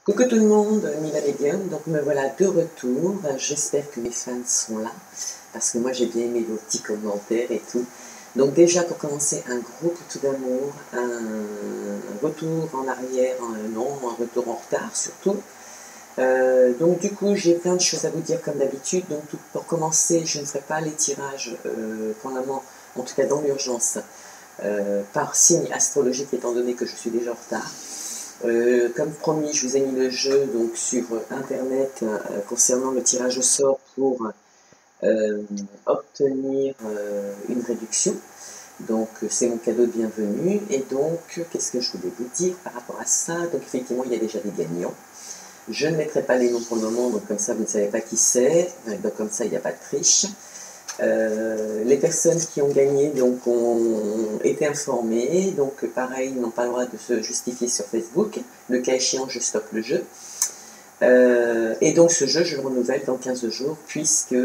Coucou tout le monde, m'y allez bien, donc me voilà de retour, j'espère que mes fans sont là, parce que moi j'ai bien aimé vos petits commentaires et tout. Donc déjà pour commencer, un gros coucou d'amour, un retour en arrière, non, un retour en retard surtout. Donc du coup j'ai plein de choses à vous dire comme d'habitude, donc pour commencer je ne ferai pas les tirages pour le moment, en tout cas dans l'urgence, par signe astrologique étant donné que je suis déjà en retard. Comme promis, je vous ai mis le jeu donc, sur internet concernant le tirage au sort pour obtenir une réduction. Donc c'est mon cadeau de bienvenue. Et donc, qu'est-ce que je voulais vous dire par rapport à ça? Donc effectivement, il y a déjà des gagnants. Je ne mettrai pas les noms pour le moment, donc comme ça vous ne savez pas qui c'est. Donc comme ça, il n'y a pas de triche. Les personnes qui ont gagné donc, ont été informées, donc pareil, n'ont pas le droit de se justifier sur Facebook. Le cas échéant, je stoppe le jeu. Et donc ce jeu, je le renouvelle dans 15 jours, puisque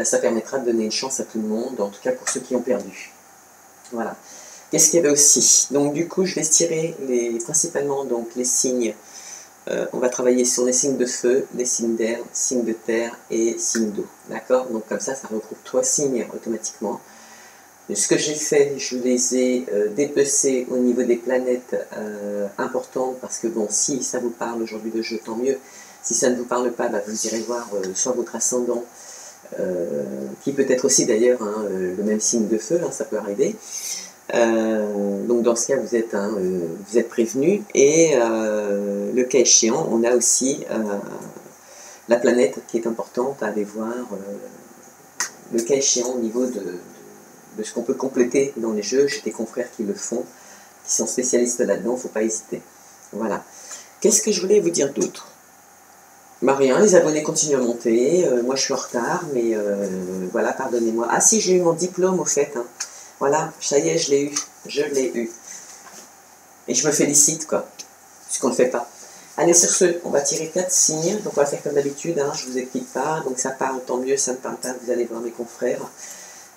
ça permettra de donner une chance à tout le monde, en tout cas pour ceux qui ont perdu. Voilà. Qu'est-ce qu'il y avait aussi? Donc du coup, je vais tirer principalement donc, les signes. On va travailler sur les signes de feu, les signes d'air, signes de terre et signes d'eau. D'accord? Donc comme ça regroupe 3 signes automatiquement. Ce que j'ai fait, je les ai dépecés au niveau des planètes importantes, parce que bon, si ça vous parle aujourd'hui de jeu, tant mieux. Si ça ne vous parle pas, vous irez voir soit votre ascendant, qui peut être aussi d'ailleurs le même signe de feu, ça peut arriver. Donc dans ce cas vous êtes prévenu, et le cas échéant on a aussi la planète qui est importante à aller voir, le cas échéant au niveau de ce qu'on peut compléter dans les jeux. J'ai des confrères qui le font, qui sont spécialistes là-dedans, il ne faut pas hésiter. Voilà. Qu'est-ce que je voulais vous dire d'autre? Rien, les abonnés continuent à monter, moi je suis en retard, mais voilà, pardonnez-moi. Ah si, j'ai eu mon diplôme au fait, Voilà, ça y est, je l'ai eu. Et je me félicite, quoi, puisqu'on ne le fait pas. Allez, sur ce, on va tirer 4 signes, donc on va faire comme d'habitude, je ne vous explique pas, donc ça parle, tant mieux, ça ne parle pas, vous allez voir mes confrères.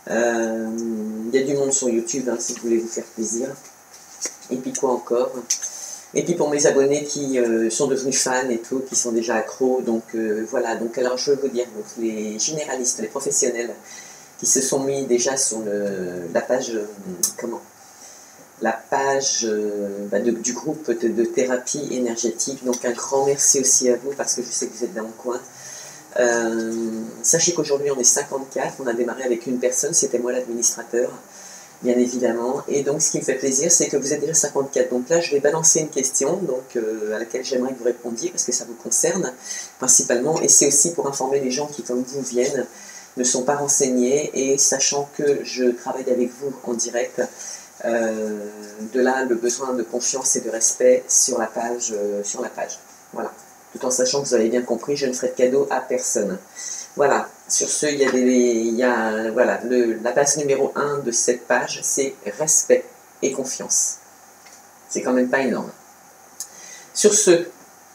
Il y a du monde sur YouTube, si vous voulez vous faire plaisir. Et puis quoi encore? Et puis pour mes abonnés qui sont devenus fans et tout, qui sont déjà accros, donc voilà, donc alors je veux vous dire, donc, les généralistes, les professionnels, qui se sont mis déjà sur la page, du groupe de thérapie énergétique. Donc un grand merci aussi à vous, parce que je sais que vous êtes dans le coin. Sachez qu'aujourd'hui on est 54, on a démarré avec une personne, c'était moi l'administrateur, bien évidemment. Et donc ce qui me fait plaisir, c'est que vous êtes déjà 54. Donc là je vais balancer une question à laquelle j'aimerais que vous répondiez, parce que ça vous concerne principalement, et c'est aussi pour informer les gens qui comme vous viennent, ne sont pas renseignés, et sachant que je travaille avec vous en direct, de là le besoin de confiance et de respect sur la page. Voilà. Tout en sachant que vous avez bien compris, je ne ferai de cadeau à personne. Voilà. Sur ce, la base numéro 1 de cette page, c'est respect et confiance. C'est quand même pas énorme. Sur ce,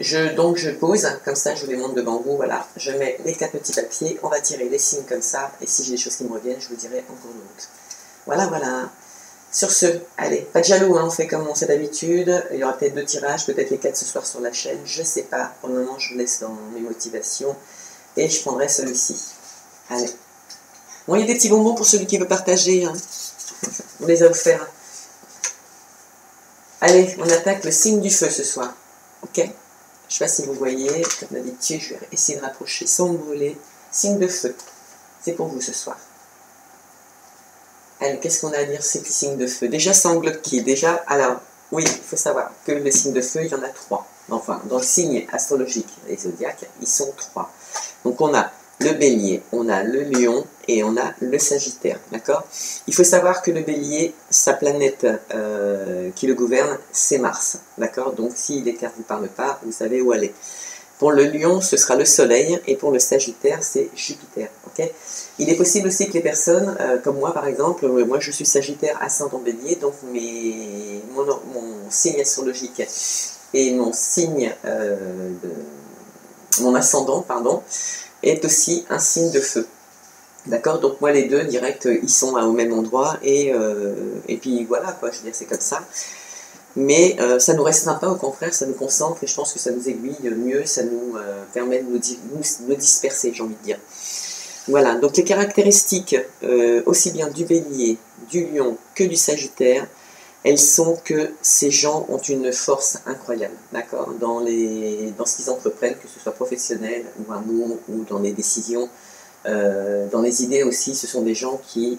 je pose, comme ça je vous les montre devant vous, voilà, je mets les 4 petits papiers, on va tirer les signes comme ça, et si j'ai des choses qui me reviennent, je vous dirai en cours de route. Voilà, voilà. Sur ce, allez, pas de jaloux, on fait comme on fait d'habitude, il y aura peut-être 2 tirages, peut-être les 4 ce soir sur la chaîne, je sais pas, pour le moment je vous laisse dans mes motivations, et je prendrai celui-ci. Allez. Bon, il y a des petits bonbons pour celui qui veut partager, on les a offerts. Allez, on attaque le signe du feu ce soir, ok? Je ne sais pas si vous voyez, comme d'habitude, je vais essayer de rapprocher sans me brûler. Signe de feu, c'est pour vous ce soir. Allez, qu'est-ce qu'on a à dire ces petits signes de feu? Déjà, ça englobe qui? Déjà, alors, oui, il faut savoir que les signes de feu, il y en a 3. Enfin, dans le signe astrologique, les zodiaques, ils sont 3. Donc on a le bélier, on a le lion et on a le sagittaire, d'accord? Il faut savoir que le bélier, sa planète qui le gouverne, c'est Mars, d'accord? Donc si les terres ne vous parlent pas, vous savez où aller. Pour le lion, ce sera le soleil, et pour le sagittaire, c'est Jupiter, ok? Il est possible aussi que les personnes, comme moi par exemple, moi je suis sagittaire ascendant bélier, donc mon signe astrologique et mon signe, mon ascendant, pardon, est aussi un signe de feu. D'accord? Donc moi les deux, direct, ils sont au même endroit, et puis voilà, quoi, je veux dire, c'est comme ça. Mais ça ne nous restreint pas, au contraire, ça nous concentre et je pense que ça nous aiguille mieux, ça nous permet de nous disperser, j'ai envie de dire. Voilà, donc les caractéristiques aussi bien du Bélier, du Lion que du Sagittaire, elles sont que ces gens ont une force incroyable, d'accord, dans ce qu'ils entreprennent, que ce soit professionnel ou amour ou dans les décisions, dans les idées aussi. Ce sont des gens qui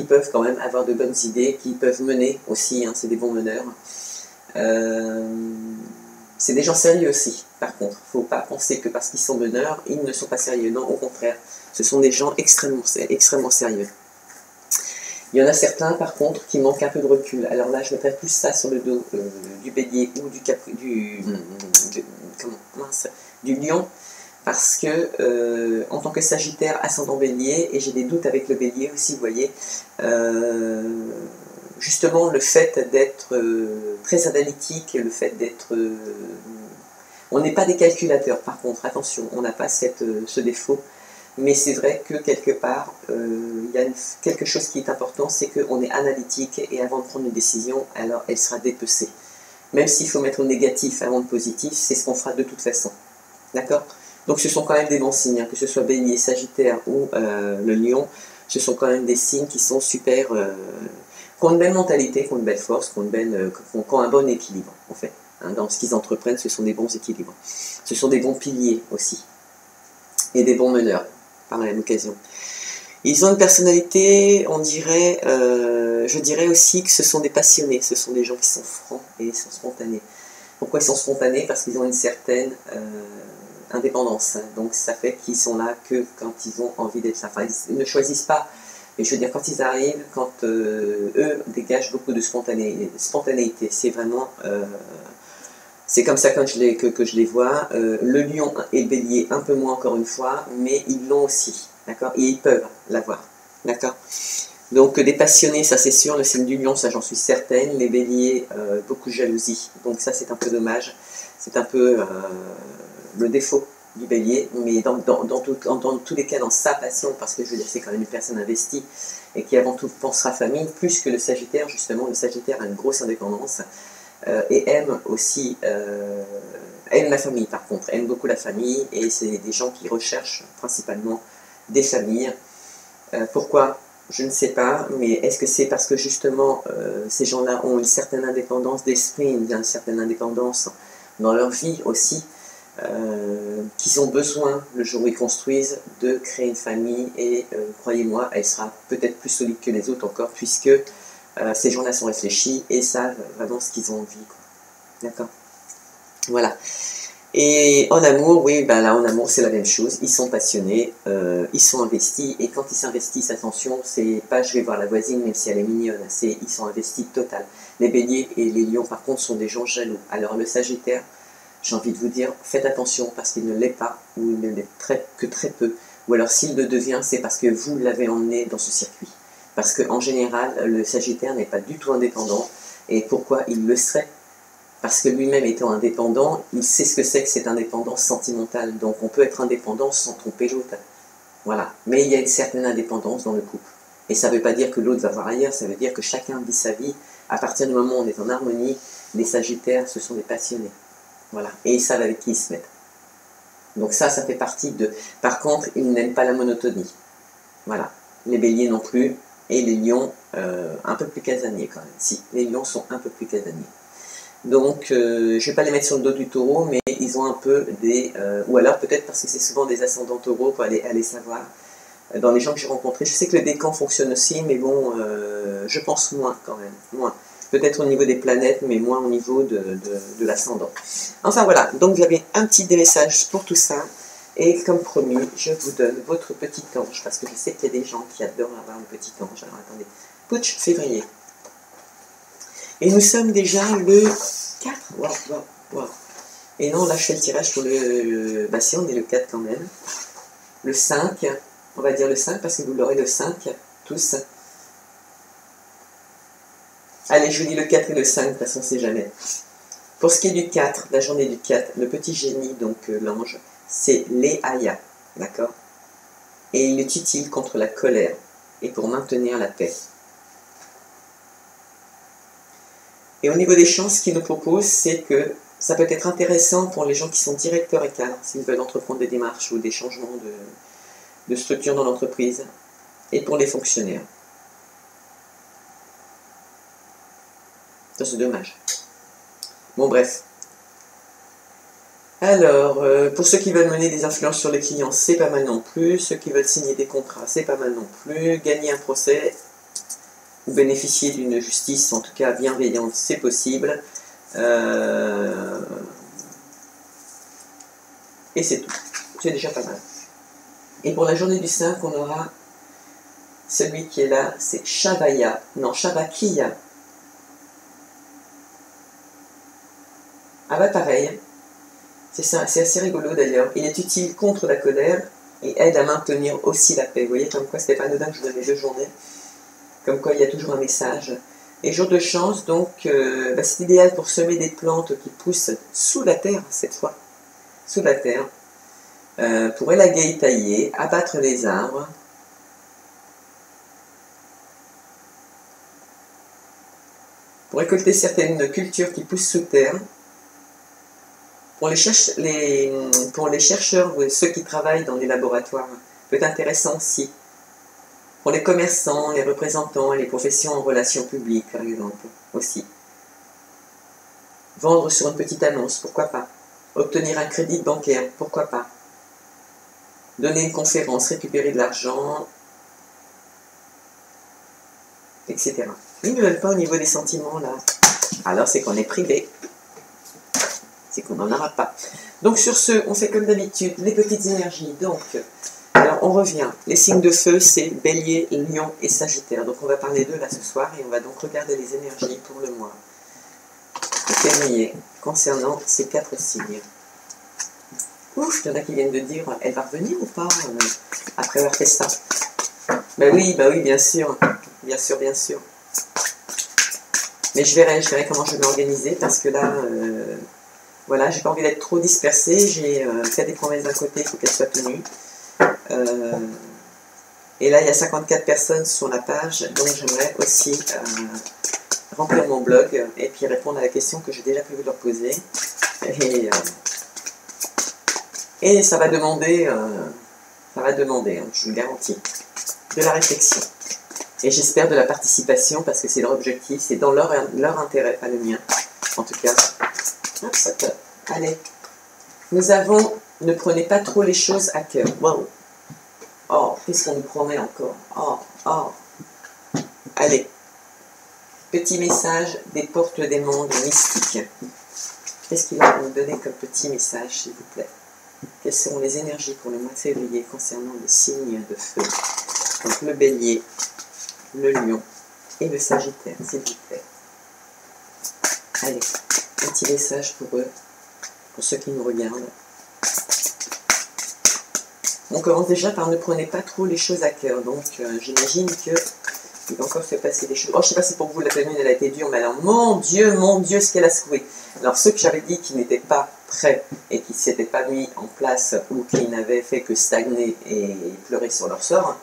peuvent quand même avoir de bonnes idées, qui peuvent mener aussi, hein, c'est des bons meneurs. C'est des gens sérieux aussi, par contre. Il ne faut pas penser que parce qu'ils sont meneurs, ils ne sont pas sérieux. Non, au contraire, ce sont des gens extrêmement sérieux. Il y en a certains, par contre, qui manquent un peu de recul. Alors là, je mettrais plus ça sur le dos du Bélier ou du Lion, parce que en tant que Sagittaire, ascendant Bélier, et j'ai des doutes avec le Bélier aussi, vous voyez, justement le fait d'être très analytique, le fait d'être... on n'est pas des calculateurs, par contre, attention, on n'a pas ce défaut. Mais c'est vrai que quelque part, il y a quelque chose qui est important, c'est qu'on est analytique et avant de prendre une décision, alors elle sera dépecée. Même s'il faut mettre le négatif avant le positif, c'est ce qu'on fera de toute façon. D'accord? Donc ce sont quand même des bons signes, hein, que ce soit Bélier, Sagittaire ou le Lion, ce sont quand même des signes qui sont super, qui ont une belle mentalité, qui ont une belle force, qui ont un bon équilibre, en fait. Hein, dans ce qu'ils entreprennent, ce sont des bons équilibres. Ce sont des bons piliers aussi. Et des bons meneurs, par la même occasion. Ils ont une personnalité, on dirait, je dirais aussi que ce sont des passionnés, ce sont des gens qui sont francs et sont spontanés. Pourquoi ils sont spontanés? Parce qu'ils ont une certaine indépendance. Donc ça fait qu'ils sont là que quand ils ont envie d'être là. Enfin, ils ne choisissent pas. Mais je veux dire, quand ils arrivent, quand eux dégagent beaucoup de spontanéité. C'est vraiment... c'est comme ça que je les vois. Le Lion et le Bélier, un peu moins encore une fois, mais ils l'ont aussi, d'accord? Et ils peuvent l'avoir, d'accord? Donc des passionnés, ça c'est sûr, le signe du Lion, ça j'en suis certaine. Les Béliers, beaucoup de jalousie, donc ça c'est un peu dommage. C'est un peu le défaut du Bélier, mais dans tous les cas, dans sa passion, parce que je veux dire, c'est quand même une personne investie et qui avant tout pensera famille, plus que le Sagittaire, justement. Le Sagittaire a une grosse indépendance. Et aime aussi, aime la famille par contre, aime beaucoup la famille, et c'est des gens qui recherchent principalement des familles. Pourquoi? Je ne sais pas, mais est-ce que c'est parce que justement ces gens-là ont une certaine indépendance d'esprit, une certaine indépendance dans leur vie aussi, qu'ils ont besoin, le jour où ils construisent, de créer une famille, et croyez-moi, elle sera peut-être plus solide que les autres encore, puisque ces gens-là sont réfléchis et savent vraiment ce qu'ils ont envie. D'accord? Voilà. Et en amour, oui, ben là, en amour, c'est la même chose. Ils sont passionnés, ils sont investis. Et quand ils s'investissent, attention, c'est pas je vais voir la voisine, même si elle est mignonne. C'est ils sont investis total. Les Béliers et les Lions, par contre, sont des gens jaloux. Alors, le Sagittaire, j'ai envie de vous dire, faites attention parce qu'il ne l'est pas, ou il ne l'est que très peu. Ou alors, s'il le devient, c'est parce que vous l'avez emmené dans ce circuit. Parce qu'en général, le Sagittaire n'est pas du tout indépendant. Et pourquoi il le serait? Parce que lui-même étant indépendant, il sait ce que c'est que cette indépendance sentimentale. Donc on peut être indépendant sans tromper l'autre. Voilà. Mais il y a une certaine indépendance dans le couple. Et ça ne veut pas dire que l'autre va voir ailleurs, ça veut dire que chacun vit sa vie. À partir du moment où on est en harmonie, les Sagittaires, ce sont des passionnés. Voilà. Et ils savent avec qui ils se mettent. Donc ça fait partie de... Par contre, ils n'aiment pas la monotonie. Voilà. Les Béliers non plus. Et les Lions, un peu plus casaniers quand même. Si, les Lions sont un peu plus casaniers. Donc, je ne vais pas les mettre sur le dos du Taureau, mais ils ont un peu des... ou alors peut-être parce que c'est souvent des ascendants Taureaux, pour aller savoir. Dans les gens que j'ai rencontrés, je sais que le décan fonctionne aussi, mais bon, je pense moins quand même. Moins. Peut-être au niveau des planètes, mais moins au niveau de l'ascendant. Enfin voilà, donc vous avez un petit message pour tout ça. Et comme promis, je vous donne votre petit ange, parce que je sais qu'il y a des gens qui adorent avoir un petit ange. Alors attendez, Pouch, février. Et nous sommes déjà le 4. Waouh. Et non, là je fais le tirage pour le... Bah si, on est le 4 quand même. Le 5, on va dire le 5, parce que vous l'aurez le 5, tous. Allez, je vous dis le 4 et le 5, de toute façon, on ne sait jamais. Pour ce qui est du 4, la journée du 4, le petit génie, donc l'ange, c'est Léaya, d'accord? Et il est utile contre la colère et pour maintenir la paix. Et au niveau des chances qu'il nous propose, c'est que ça peut être intéressant pour les gens qui sont directeurs et cadres, s'ils veulent entreprendre des démarches ou des changements de structure dans l'entreprise, et pour les fonctionnaires. Ça, c'est dommage. Bon, bref. Alors, pour ceux qui veulent mener des influences sur les clients, c'est pas mal non plus. Ceux qui veulent signer des contrats, c'est pas mal non plus. Gagner un procès ou bénéficier d'une justice, en tout cas bienveillante, c'est possible. Et c'est tout. C'est déjà pas mal. Et pour la journée du 5, on aura celui qui est là, c'est Shavaya. Non, Shavakiya. Ah bah pareil. C'est assez rigolo d'ailleurs. Il est utile contre la colère et aide à maintenir aussi la paix. Vous voyez, comme quoi c'était pas anodin que je vous donnais 2 journées. Comme quoi il y a toujours un message. Et jour de chance, donc, c'est idéal pour semer des plantes qui poussent sous la terre, cette fois. Sous la terre. Pour élaguer et tailler, abattre les arbres. Pour récolter certaines cultures qui poussent sous terre. Pour les chercheurs, ceux qui travaillent dans les laboratoires, peut être intéressant aussi. Pour les commerçants, les représentants, les professions en relations publiques, par exemple, aussi. Vendre sur une petite annonce, pourquoi pas. Obtenir un crédit bancaire, pourquoi pas. Donner une conférence, récupérer de l'argent, etc. Ils ne veulent pas au niveau des sentiments, là. Alors c'est qu'on est privé. C'est qu'on n'en aura pas. Donc sur ce, on fait comme d'habitude, les petites énergies. Donc, alors on revient. Les signes de feu, c'est Bélier, Lion et Sagittaire. Donc on va parler d'eux là ce soir et on va donc regarder les énergies pour le mois de février concernant ces 4 signes. Ouf, il y en a qui viennent de dire, elle va revenir ou pas après avoir fait ça? Bah oui, bien sûr. Bien sûr, bien sûr. Mais je verrai comment je vais m'organiser parce que là... voilà, j'ai pas envie d'être trop dispersée, j'ai fait des promesses d'un côté, il faut qu'elles soient tenues. Et là, il y a 54 personnes sur la page, donc j'aimerais aussi remplir mon blog et puis répondre à la question que j'ai déjà prévu de leur poser. Et ça va demander, je vous le garantis, de la réflexion. Et j'espère de la participation parce que c'est leur objectif, c'est dans leur intérêt, pas le mien, en tout cas. Hop, allez. Nous avons, ne prenez pas trop les choses à cœur. Wow. Oh, qu'est-ce qu'on nous promet encore? Oh. Allez. Petit message des portes des mondes mystiques. Qu'est-ce qu'il va nous donner comme petit message, s'il vous plaît? Quelles seront les énergies pour le mois de février concernant les signes de feu? Donc le Bélier, le Lion et le Sagittaire, s'il vous plaît. Allez. Un petit message pour eux, pour ceux qui nous regardent. On commence déjà par ne prenez pas trop les choses à cœur. Donc j'imagine qu'il va encore se passer des choses. Oh, je ne sais pas si pour vous la commune elle a été dure, mais alors mon Dieu, ce qu'elle a secoué. Alors ceux que j'avais dit qui n'étaient pas prêts et qui ne s'étaient pas mis en place ou qui n'avaient fait que stagner et pleurer sur leur sort,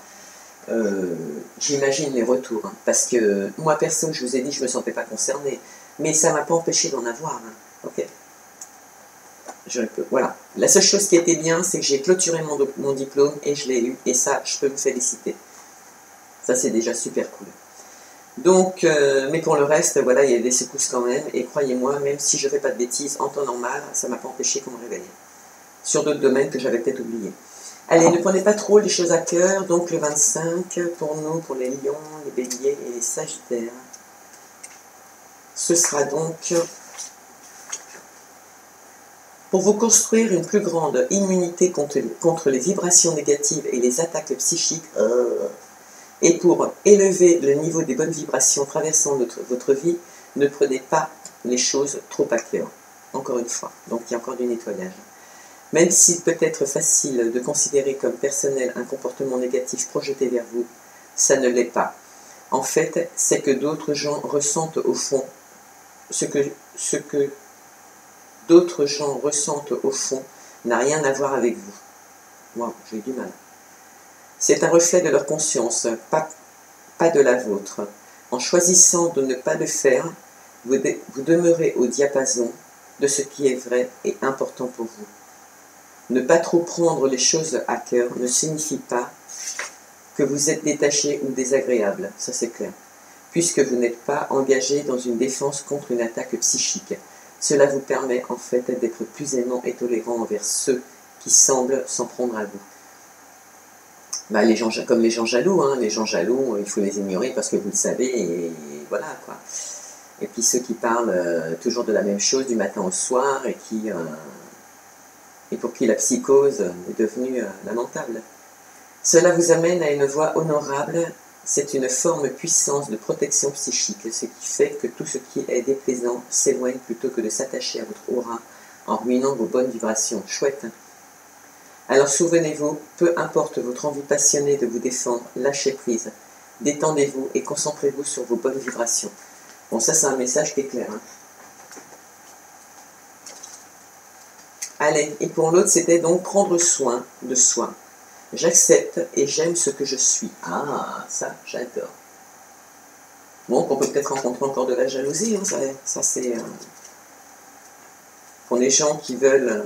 j'imagine les retours. Hein, parce que moi perso, je vous ai dit, je ne me sentais pas concernée. Mais ça ne m'a pas empêché d'en avoir. Hein. Ok. Voilà. La seule chose qui était bien, c'est que j'ai clôturé mon diplôme et je l'ai eu. Et ça, je peux me féliciter. Ça, c'est déjà super cool. Donc, mais pour le reste, voilà, il y a des secousses quand même. Et croyez-moi, même si je ne fais pas de bêtises en temps normal, ça ne m'a pas empêché qu'on me réveille. Sur d'autres domaines que j'avais peut-être oubliés. Allez, ne prenez pas trop les choses à cœur. Donc, le 25, pour nous, pour les lions, les béliers et les sagittaires. Ce sera donc pour vous construire une plus grande immunité contre les vibrations négatives et les attaques psychiques et pour élever le niveau des bonnes vibrations traversant votre vie, ne prenez pas les choses trop à cœur. Encore une fois, donc il y a encore du nettoyage. Même s'il peut être facile de considérer comme personnel un comportement négatif projeté vers vous, ça ne l'est pas. En fait, c'est que d'autres gens ressentent au fond ce que d'autres gens ressentent au fond n'a rien à voir avec vous. Moi, j'ai du mal. C'est un reflet de leur conscience, pas de la vôtre. En choisissant de ne pas le faire, Vous demeurez au diapason de ce qui est vrai et important pour vous. Ne pas trop prendre les choses à cœur ne signifie pas que vous êtes détaché ou désagréable, ça c'est clair, puisque vous n'êtes pas engagé dans une défense contre une attaque psychique. Cela vous permet en fait d'être plus aimant et tolérant envers ceux qui semblent s'en prendre à vous. Bah, comme les gens jaloux, hein, les gens jaloux, il faut les ignorer parce que vous le savez, et voilà quoi. Et puis ceux qui parlent toujours de la même chose du matin au soir et pour qui la psychose est devenue lamentable. Cela vous amène à une voie honorable, c'est une forme puissance de protection psychique, ce qui fait que tout ce qui est déplaisant s'éloigne plutôt que de s'attacher à votre aura en ruinant vos bonnes vibrations. Chouette. Alors souvenez-vous, peu importe votre envie passionnée de vous défendre, lâchez prise, détendez-vous et concentrez-vous sur vos bonnes vibrations. Bon, ça c'est un message qui est clair. Hein. Allez, et pour l'autre, c'était donc prendre soin de soi. J'accepte et j'aime ce que je suis. Ah, ça, j'adore. Bon, on peut peut-être rencontrer encore de la jalousie, hein, ça c'est... pour les gens qui veulent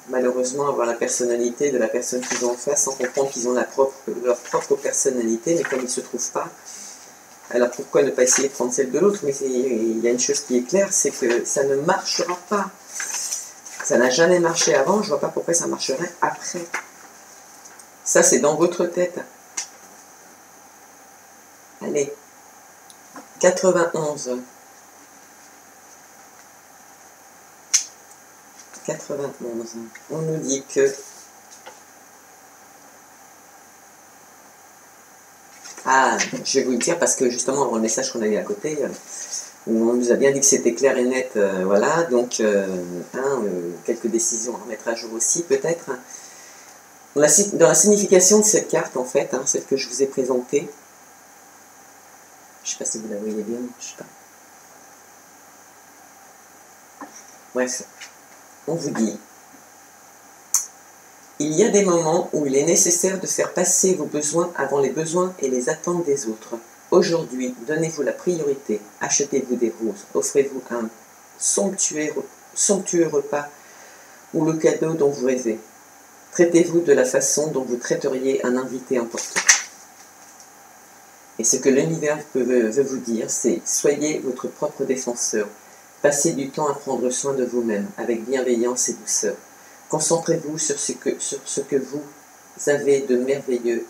malheureusement avoir la personnalité de la personne qu'ils ont en face, sans comprendre qu'ils ont leur propre personnalité, mais comme ils ne se trouvent pas, alors pourquoi ne pas essayer de prendre celle de l'autre? Mais il y a une chose qui est claire, c'est que ça ne marchera pas. Ça n'a jamais marché avant, je ne vois pas pourquoi ça marcherait après. Ça, c'est dans votre tête. Allez. 91. 91. On nous dit que... Ah, je vais vous le dire parce que justement, dans le message qu'on a eu à côté, on nous a bien dit que c'était clair et net, voilà, donc quelques décisions à remettre à jour aussi, peut-être. Dans la signification de cette carte, en fait, hein, celle que je vous ai présentée, je ne sais pas si vous la voyez bien, je ne sais pas. Bref, on vous dit, il y a des moments où il est nécessaire de faire passer vos besoins avant les besoins et les attentes des autres. Aujourd'hui, donnez-vous la priorité, achetez-vous des roses, offrez-vous un somptueux repas ou le cadeau dont vous rêvez. Traitez-vous de la façon dont vous traiteriez un invité important. Et ce que l'univers veut vous dire, c'est soyez votre propre défenseur. Passez du temps à prendre soin de vous-même avec bienveillance et douceur. Concentrez-vous sur ce que vous avez de merveilleux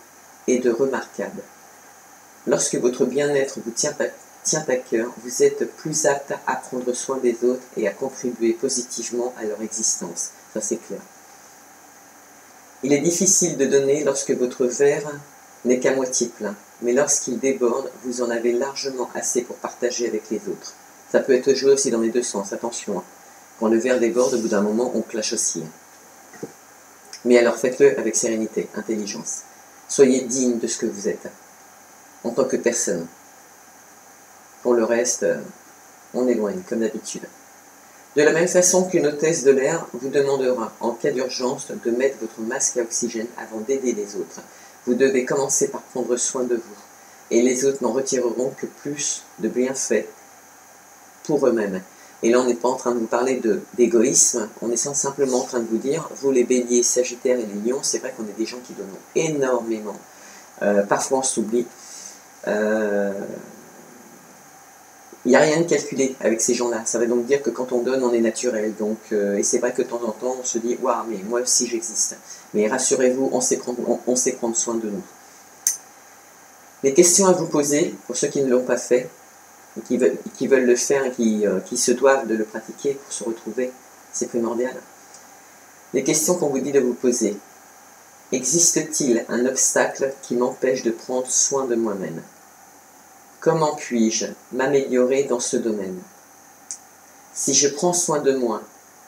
et de remarquable. Lorsque votre bien-être vous tient à cœur, vous êtes plus apte à prendre soin des autres et à contribuer positivement à leur existence. Ça, c'est clair. Il est difficile de donner lorsque votre verre n'est qu'à moitié plein, mais lorsqu'il déborde, vous en avez largement assez pour partager avec les autres. Ça peut être joué aussi dans les deux sens, attention. Quand le verre déborde, au bout d'un moment, on clash aussi. Mais alors faites-le avec sérénité, intelligence. Soyez digne de ce que vous êtes, en tant que personne. Pour le reste, on éloigne, comme d'habitude. De la même façon qu'une hôtesse de l'air vous demandera, en cas d'urgence, de mettre votre masque à oxygène avant d'aider les autres. Vous devez commencer par prendre soin de vous, et les autres n'en retireront que plus de bienfaits pour eux-mêmes. Et là, on n'est pas en train de vous parler d'égoïsme, on est simplement en train de vous dire, vous les béliers, sagittaires et les lions, c'est vrai qu'on est des gens qui donnent énormément. Parfois on s'oublie. Il n'y a rien de calculé avec ces gens-là. Ça veut donc dire que quand on donne, on est naturel. Donc, et c'est vrai que de temps en temps, on se dit « Waouh, mais moi aussi j'existe ». Mais rassurez-vous, on sait prendre soin de nous. Les questions à vous poser, pour ceux qui ne l'ont pas fait, et qui veulent le faire et qui se doivent de le pratiquer pour se retrouver, c'est primordial. Les questions qu'on vous dit de vous poser. Existe-t-il un obstacle qui m'empêche de prendre soin de moi-même ? Comment puis-je m'améliorer dans ce domaine? Si je prends soin de moi,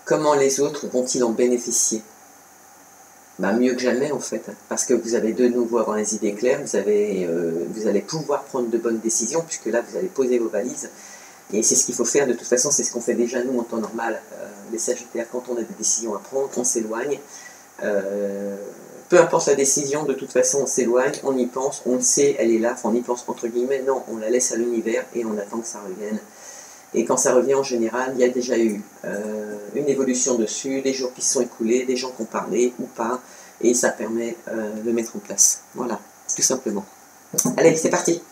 comment les autres vont-ils en bénéficier? Mieux que jamais en fait, parce que vous allez de nouveau avoir les idées claires, vous allez pouvoir prendre de bonnes décisions, puisque là vous allez poser vos valises, et c'est ce qu'il faut faire. De toute façon, c'est ce qu'on fait déjà nous en temps normal, les Sagittaires, quand on a des décisions à prendre, on s'éloigne. Peu importe la décision, de toute façon on s'éloigne, on y pense, on le sait, elle est là, enfin on y pense entre guillemets, non, on la laisse à l'univers et on attend que ça revienne. Et quand ça revient en général, il y a déjà eu une évolution dessus, des jours qui se sont écoulés, des gens qui ont parlé ou pas, et ça permet de mettre en place. Voilà, tout simplement. Allez, c'est parti.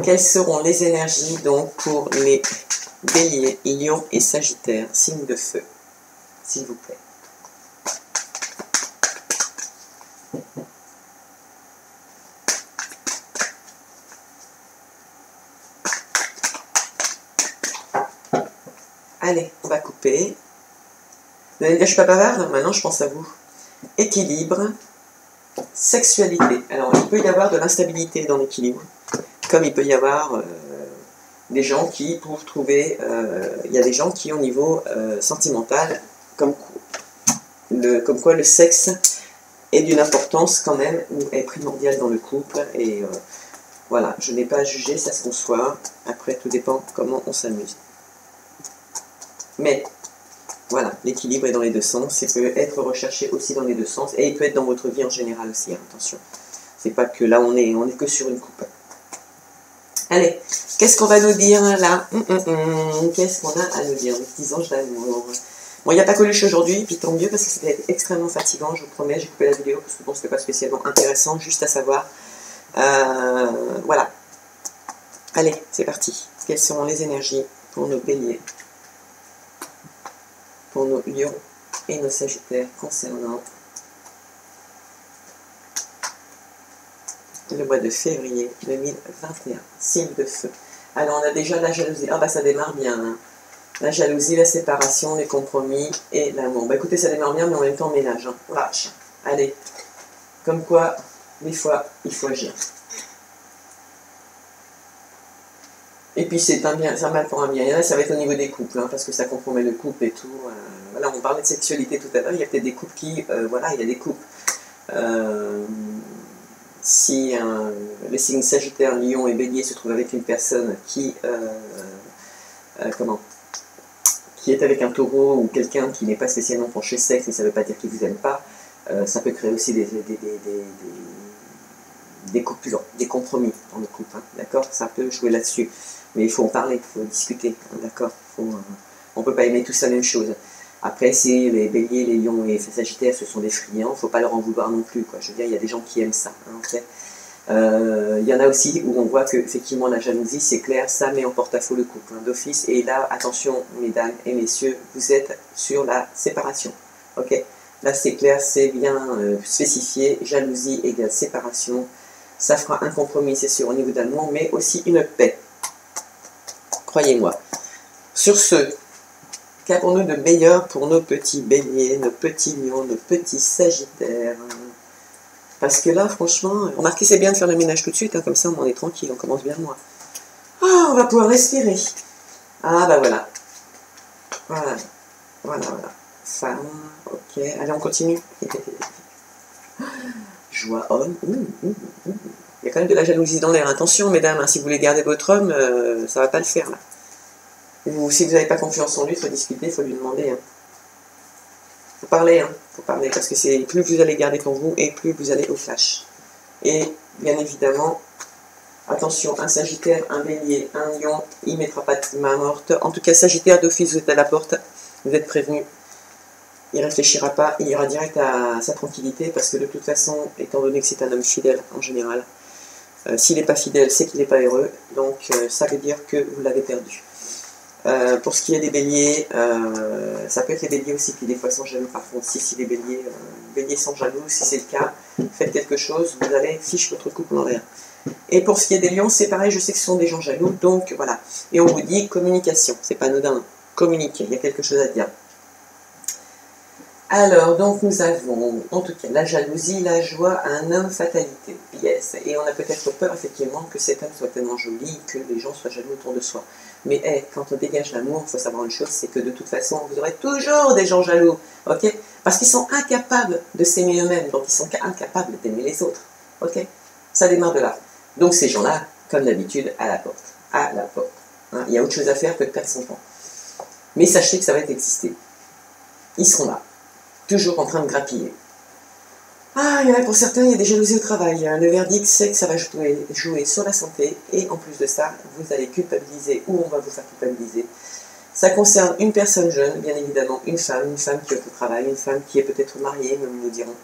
Quelles seront les énergies donc pour les Béliers, Lions et Sagittaires, signes de feu, s'il vous plaît? Allez, on va couper. Vous allez me dire, je suis pas bavarde, maintenant je pense à vous. Équilibre, sexualité. Alors, il peut y avoir de l'instabilité dans l'équilibre, comme il peut y avoir des gens qui, pour trouver, il y a des gens qui, au niveau sentimental, comme quoi le sexe est d'une importance quand même, ou est primordial dans le couple, et voilà, je n'ai pas à juger, ça se conçoit. Après, tout dépend comment on s'amuse. Mais voilà, l'équilibre est dans les deux sens, il peut être recherché aussi dans les deux sens, et il peut être dans votre vie en général aussi, hein, attention. C'est pas que là on est que sur une coupe. Allez, qu'est-ce qu'on va nous dire là? Qu'est-ce qu'on a à nous dire? Les petits anges d'amour. Bon, il n'y a pas Coluche aujourd'hui, puis tant mieux, parce que c'était extrêmement fatigant, je vous promets, j'ai coupé la vidéo, parce que bon, c'était pas spécialement intéressant, juste à savoir. Voilà. Allez, c'est parti. Quelles seront les énergies pour nos béliers, pour nos lions et nos sagittaires concernant le mois de février 2021. Signe de feu. Alors on a déjà la jalousie. Ah bah ça démarre bien. Hein. La jalousie, la séparation, les compromis et l'amour. Bah écoutez, ça démarre bien, mais en même temps ménage. Hein. Vache. Allez. Comme quoi, des fois, il faut agir. Et puis c'est un bien, c'est un mal pour un bien. Il y en a, ça va être au niveau des couples, hein, parce que ça compromet le couple et tout. Voilà, on parlait de sexualité tout à l'heure. Il y a peut-être des couples qui, voilà, il y a des couples. Si les signes Sagittaire, Lion et Bélier se trouvent avec une personne qui, qui est avec un taureau ou quelqu'un qui n'est pas spécialement penché sexe, et ça ne veut pas dire qu'il ne vous aime pas, ça peut créer aussi des coupures, des compromis dans le couple, hein, d'accord? Ça peut jouer là-dessus, mais il faut en parler, il faut discuter, hein, d'accord? On ne peut pas aimer tous la même chose. Après, si les béliers, les lions et les sagittaires, ce sont des friands, il ne faut pas leur en vouloir non plus, quoi. Je veux dire, il y a des gens qui aiment ça, hein, en fait. Il y en a aussi où on voit que effectivement la jalousie, c'est clair, ça met en porte-à-faux le couple, hein, d'office. Et là, attention, mesdames et messieurs, vous êtes sur la séparation, ok? Là, c'est clair, c'est bien spécifié, jalousie égale séparation. Ça fera un compromis, c'est sûr, au niveau d'amour, mais aussi une paix. Croyez-moi. Sur ce, qu'avons-nous de meilleur pour nos petits béliers, nos petits lions, nos petits sagittaires? Parce que là, franchement, remarquez, c'est bien de faire le ménage tout de suite, hein, comme ça on est tranquille, on commence bien le mois. Ah, on va pouvoir respirer. Ah, bah voilà. Voilà, voilà. Femme, ok. Allez, on continue. Joie, homme. Il y a quand même de la jalousie dans l'air. Attention, mesdames, hein, si vous voulez garder votre homme, ça va pas le faire, là. Ou si vous n'avez pas confiance en lui, il faut discuter, il faut lui demander. Hein. Faut parler, parce que c'est plus vous allez garder pour vous et plus vous allez au flash. Et bien évidemment, attention, un Sagittaire, un Bélier, un Lion, il ne mettra pas de main morte. En tout cas, Sagittaire d'office, vous êtes à la porte, vous êtes prévenu. Il ne réfléchira pas, il ira direct à sa tranquillité, parce que de toute façon, étant donné que c'est un homme fidèle en général, s'il n'est pas fidèle, c'est qu'il n'est pas heureux, donc ça veut dire que vous l'avez perdu. Pour ce qui est des béliers, ça peut être les béliers aussi qui des fois sont jaloux. Par contre, si les béliers sont jaloux, si c'est le cas, faites quelque chose, vous allez fiche votre couple en l'air. Et pour ce qui est des lions, c'est pareil, je sais que ce sont des gens jaloux, donc voilà. Et on vous dit communication, c'est pas anodin, communiquer, il y a quelque chose à dire. Alors, donc nous avons, en tout cas, la jalousie, la joie, un homme fatalité. Yes. Et on a peut-être peur, effectivement, que cet homme soit tellement joli, que les gens soient jaloux autour de soi. Mais quand on dégage l'amour, il faut savoir une chose, c'est que de toute façon, vous aurez toujours des gens jaloux, ok? Parce qu'ils sont incapables de s'aimer eux-mêmes, donc ils sont incapables d'aimer les autres, ok? Ça démarre de là. Donc ces gens-là, comme d'habitude, à la porte. À la porte. Hein, il y a autre chose à faire que de perdre son temps. Mais sachez que ça va exister. Ils seront là. Toujours en train de grappiller. Ah, il y en a pour certains, il y a des jalousies au travail. Le verdict, c'est que ça va jouer sur la santé. Et en plus de ça, vous allez culpabiliser ou on va vous faire culpabiliser. Ça concerne une personne jeune, bien évidemment, une femme qui est au travail, une femme qui est peut-être mariée, même nous dirons,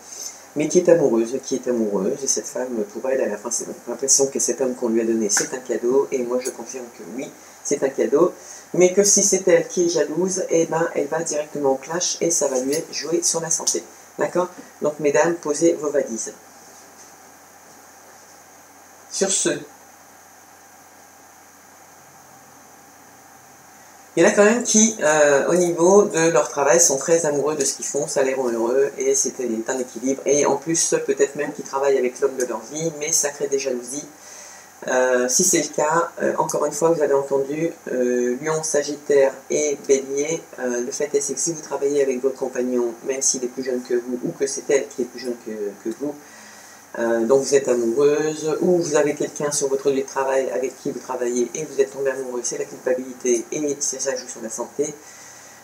mais qui est amoureuse, et cette femme, pour elle, à la fin, c'est l'impression que cet homme qu'on lui a donné, c'est un cadeau, et moi je confirme que oui, c'est un cadeau, mais que si c'est elle qui est jalouse, eh ben, elle va directement au clash, et ça va lui jouer sur la santé. D'accord? Donc, mesdames, posez vos valises. Sur ce, il y en a quand même qui, au niveau de leur travail, sont très amoureux de ce qu'ils font, ça les rend heureux, et c'est un équilibre. Et en plus, peut-être même qu'ils travaillent avec l'homme de leur vie, mais ça crée des jalousies. Si c'est le cas, encore une fois, vous avez entendu, Lion, Sagittaire et Bélier, le fait est que si vous travaillez avec votre compagnon, même s'il est plus jeune que vous, ou que c'est elle qui est plus jeune que vous, donc vous êtes amoureuse, ou vous avez quelqu'un sur votre lieu de travail avec qui vous travaillez et vous êtes tombé amoureux, c'est la culpabilité et ça joue sur la santé.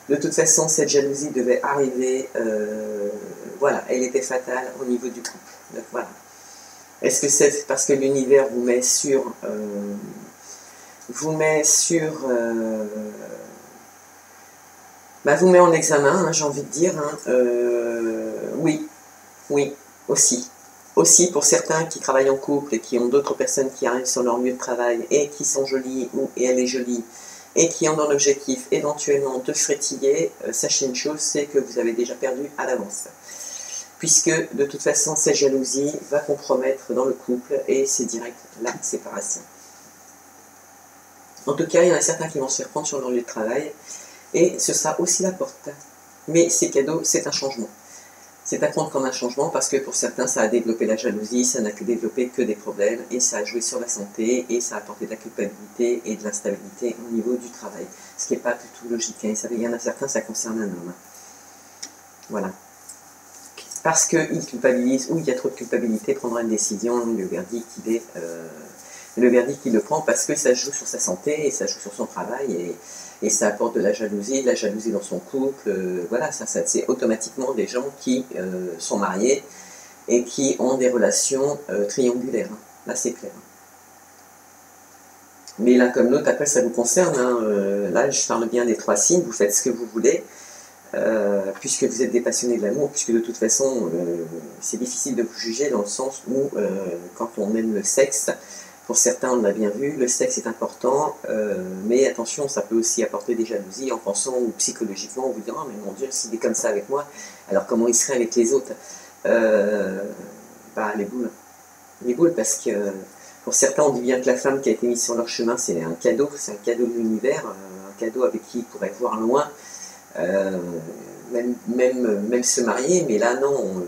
De toute façon, cette jalousie devait arriver, voilà, elle était fatale au niveau du couple. Donc voilà. Est-ce que c'est parce que l'univers vous met vous met en examen, hein, j'ai envie de dire, hein, oui, oui, aussi. Aussi pour certains qui travaillent en couple et qui ont d'autres personnes qui arrivent sur leur lieu de travail et qui sont jolies et elle est jolie et qui ont dans l'objectif éventuellement de frétiller, sachez une chose, c'est que vous avez déjà perdu à l'avance. Puisque de toute façon cette jalousie va compromettre dans le couple et c'est direct la séparation. En tout cas, il y en a certains qui vont se faire prendre sur leur lieu de travail et ce sera aussi la porte. Mais c'est cadeau, c'est un changement. C'est à prendre comme un changement parce que pour certains, ça a développé la jalousie, ça n'a que développé que des problèmes et ça a joué sur la santé et ça a apporté de la culpabilité et de l'instabilité au niveau du travail. Ce qui n'est pas du tout logique. Hein. Il y en a certains, ça concerne un homme. Voilà. Parce qu'il culpabilise ou il y a trop de culpabilité, prendra une décision, le verdict il le prend parce que ça joue sur sa santé et ça joue sur son travail et ça apporte de la jalousie dans son couple, voilà, ça c'est automatiquement des gens qui sont mariés et qui ont des relations triangulaires, hein. Là c'est clair. Mais l'un comme l'autre, après ça vous concerne, hein. Là je parle bien des 3 signes, vous faites ce que vous voulez, puisque vous êtes des passionnés de l'amour, puisque de toute façon c'est difficile de vous juger dans le sens où quand on aime le sexe, pour certains, on l'a bien vu, le sexe est important, mais attention, ça peut aussi apporter des jalousies en pensant ou psychologiquement, on vous dit « Oh, mais mon Dieu, s'il est comme ça avec moi, alors comment il serait avec les autres ?» Les boules. Les boules, parce que pour certains, on dit bien que la femme qui a été mise sur leur chemin, c'est un cadeau de l'univers, un cadeau avec qui ils pourraient voir loin, même se marier, mais là, non,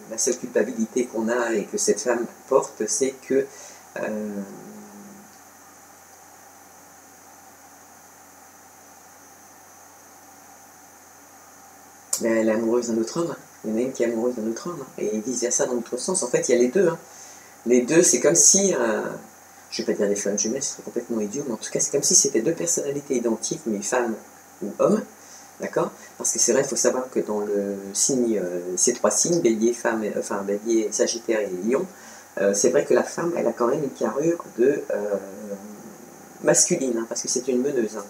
la seule culpabilité qu'on a et que cette femme porte, c'est que mais elle est amoureuse d'un autre homme. Il y en a une qui est amoureuse d'un autre homme. Et vice versa dans l'autre sens. En fait, il y a les deux. Hein. Les deux, c'est comme si, je ne vais pas dire des flammes jumelles, ce serait complètement idiot, mais en tout cas, c'est comme si c'était 2 personnalités identiques, mais femmes ou hommes. D'accord? Parce que c'est vrai, il faut savoir que dans le signe, ces 3 signes, Bélier, Bélier, Sagittaire et Lion, c'est vrai que la femme, elle a quand même une carrure de masculine, hein, parce que c'est une meneuse. Hein.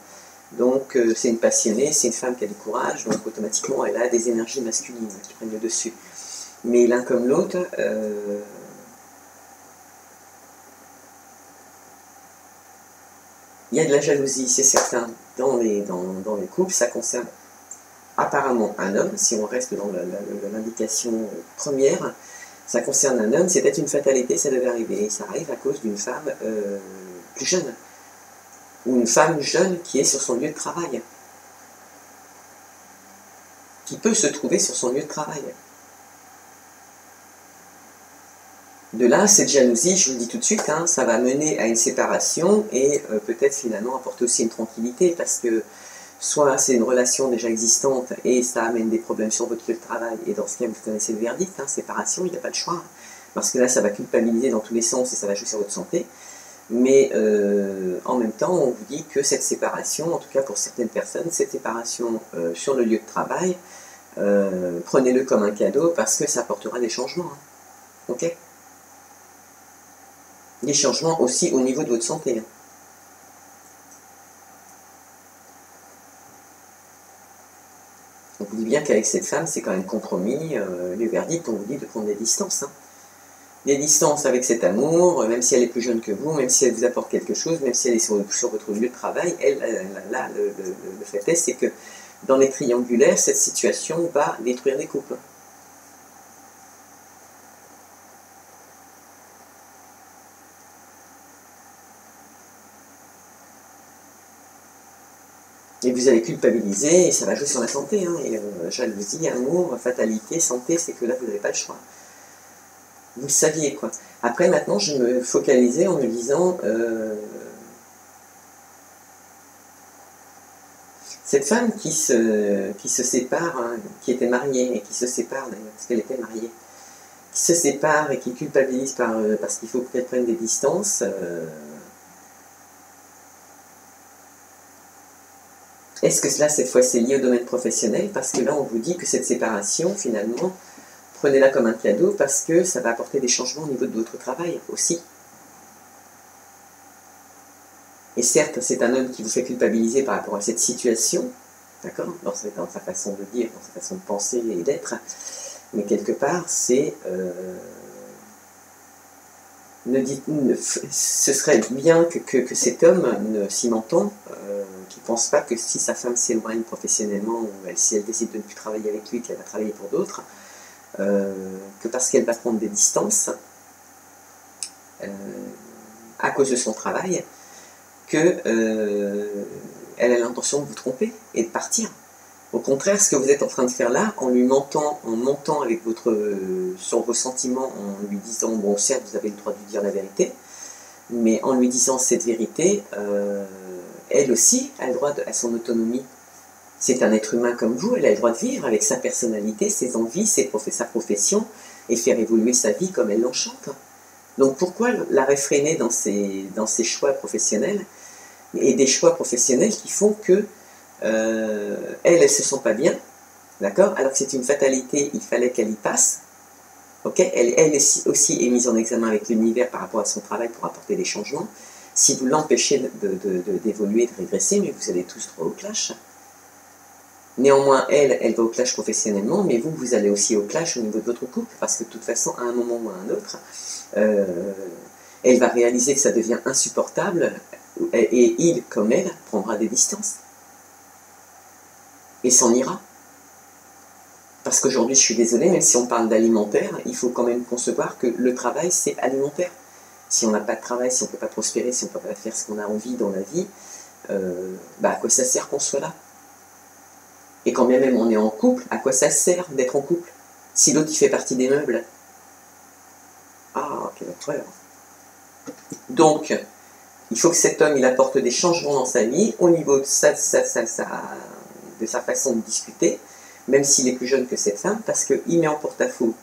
Donc c'est une passionnée, c'est une femme qui a du courage, donc automatiquement elle a des énergies masculines qui prennent le dessus. Mais l'un comme l'autre, il y a de la jalousie, c'est certain, dans les couples. Ça concerne apparemment un homme, si on reste dans l'indication première. Ça concerne un homme, c'est peut-être une fatalité, ça devait arriver. Et ça arrive à cause d'une femme plus jeune. Ou une femme jeune qui est sur son lieu de travail. Qui peut se trouver sur son lieu de travail. De là, cette jalousie, je vous le dis tout de suite, hein, ça va mener à une séparation et peut-être finalement apporter aussi une tranquillité parce que soit c'est une relation déjà existante et ça amène des problèmes sur votre lieu de travail et dans ce cas, vous connaissez le verdict, hein, séparation, il n'y a pas de choix. Parce que là, ça va culpabiliser dans tous les sens et ça va jouer sur votre santé. Mais en même temps, on vous dit que cette séparation, en tout cas pour certaines personnes, cette séparation sur le lieu de travail prenez-le comme un cadeau parce que ça apportera des changements. Hein. Ok? Des changements aussi au niveau de votre santé. Hein. On vous dit bien qu'avec cette femme, c'est quand même compromis. Le verdict, on vous dit de prendre des distances. Hein. Des distances avec cet amour, même si elle est plus jeune que vous, même si elle vous apporte quelque chose, même si elle est sur votre lieu de travail, là, le fait est, c'est que dans les triangulaires, cette situation va détruire des couples. Et vous allez culpabiliser, et ça va jouer sur la santé. Hein, et jalousie, amour, fatalité, santé, c'est que là, vous n'avez pas le choix. Vous le saviez, quoi. Après, maintenant, je me focalisais en me disant... cette femme qui se sépare, hein, qui était mariée, et qui se sépare d'ailleurs, parce qu'elle était mariée, qui se sépare et qui culpabilise parce qu'il faut qu'elle prenne des distances... Est-ce que cela, cette fois, c'est lié au domaine professionnel? Parce que là, on vous dit que cette séparation, finalement, prenez-la comme un cadeau parce que ça va apporter des changements au niveau de votre travail aussi. Et certes, c'est un homme qui vous fait culpabiliser par rapport à cette situation, d'accord? Dans sa façon de dire, dans sa façon de penser et d'être, mais quelque part, c'est... ce serait bien que cet homme, cimentant, qui ne pense pas que si sa femme s'éloigne professionnellement, ou si elle décide de ne plus travailler avec lui, qu'elle va travailler pour d'autres, que parce qu'elle va prendre des distances à cause de son travail, qu'elle a l'intention de vous tromper et de partir. Au contraire, ce que vous êtes en train de faire là, en lui mentant, en montant avec sur vos sentiments, en lui disant, bon certes vous avez le droit de lui dire la vérité, mais en lui disant cette vérité, elle aussi a le droit à son autonomie. C'est un être humain comme vous, elle a le droit de vivre avec sa personnalité, ses envies, sa profession, et faire évoluer sa vie comme elle l'enchante. Donc pourquoi la réfréner dans ses choix professionnels, et des choix professionnels qui font que elle se sent pas bien, d'accord? Alors que c'est une fatalité, il fallait qu'elle y passe, ok? Elle aussi est mise en examen avec l'univers par rapport à son travail pour apporter des changements. Si vous l'empêchez d'évoluer, de régresser, mais vous allez tous droit au clash. Néanmoins, elle va au clash professionnellement, mais vous allez aussi au clash au niveau de votre couple, parce que de toute façon, à un moment ou à un autre, elle va réaliser que ça devient insupportable, et il, comme elle, prendra des distances. Et s'en ira. Parce qu'aujourd'hui, je suis désolée, même si on parle d'alimentaire, il faut quand même concevoir que le travail, c'est alimentaire. Si on n'a pas de travail, si on ne peut pas prospérer, si on ne peut pas faire ce qu'on a envie dans la vie, à quoi ça sert qu'on soit là? Et quand bien même on est en couple, à quoi ça sert d'être en couple? Si l'autre, il fait partie des meubles. Ah, quelle horreur. Donc, il faut que cet homme, il apporte des changements dans sa vie, au niveau de sa façon de discuter, même s'il est plus jeune que cette femme, parce qu'il met en porte-à-faux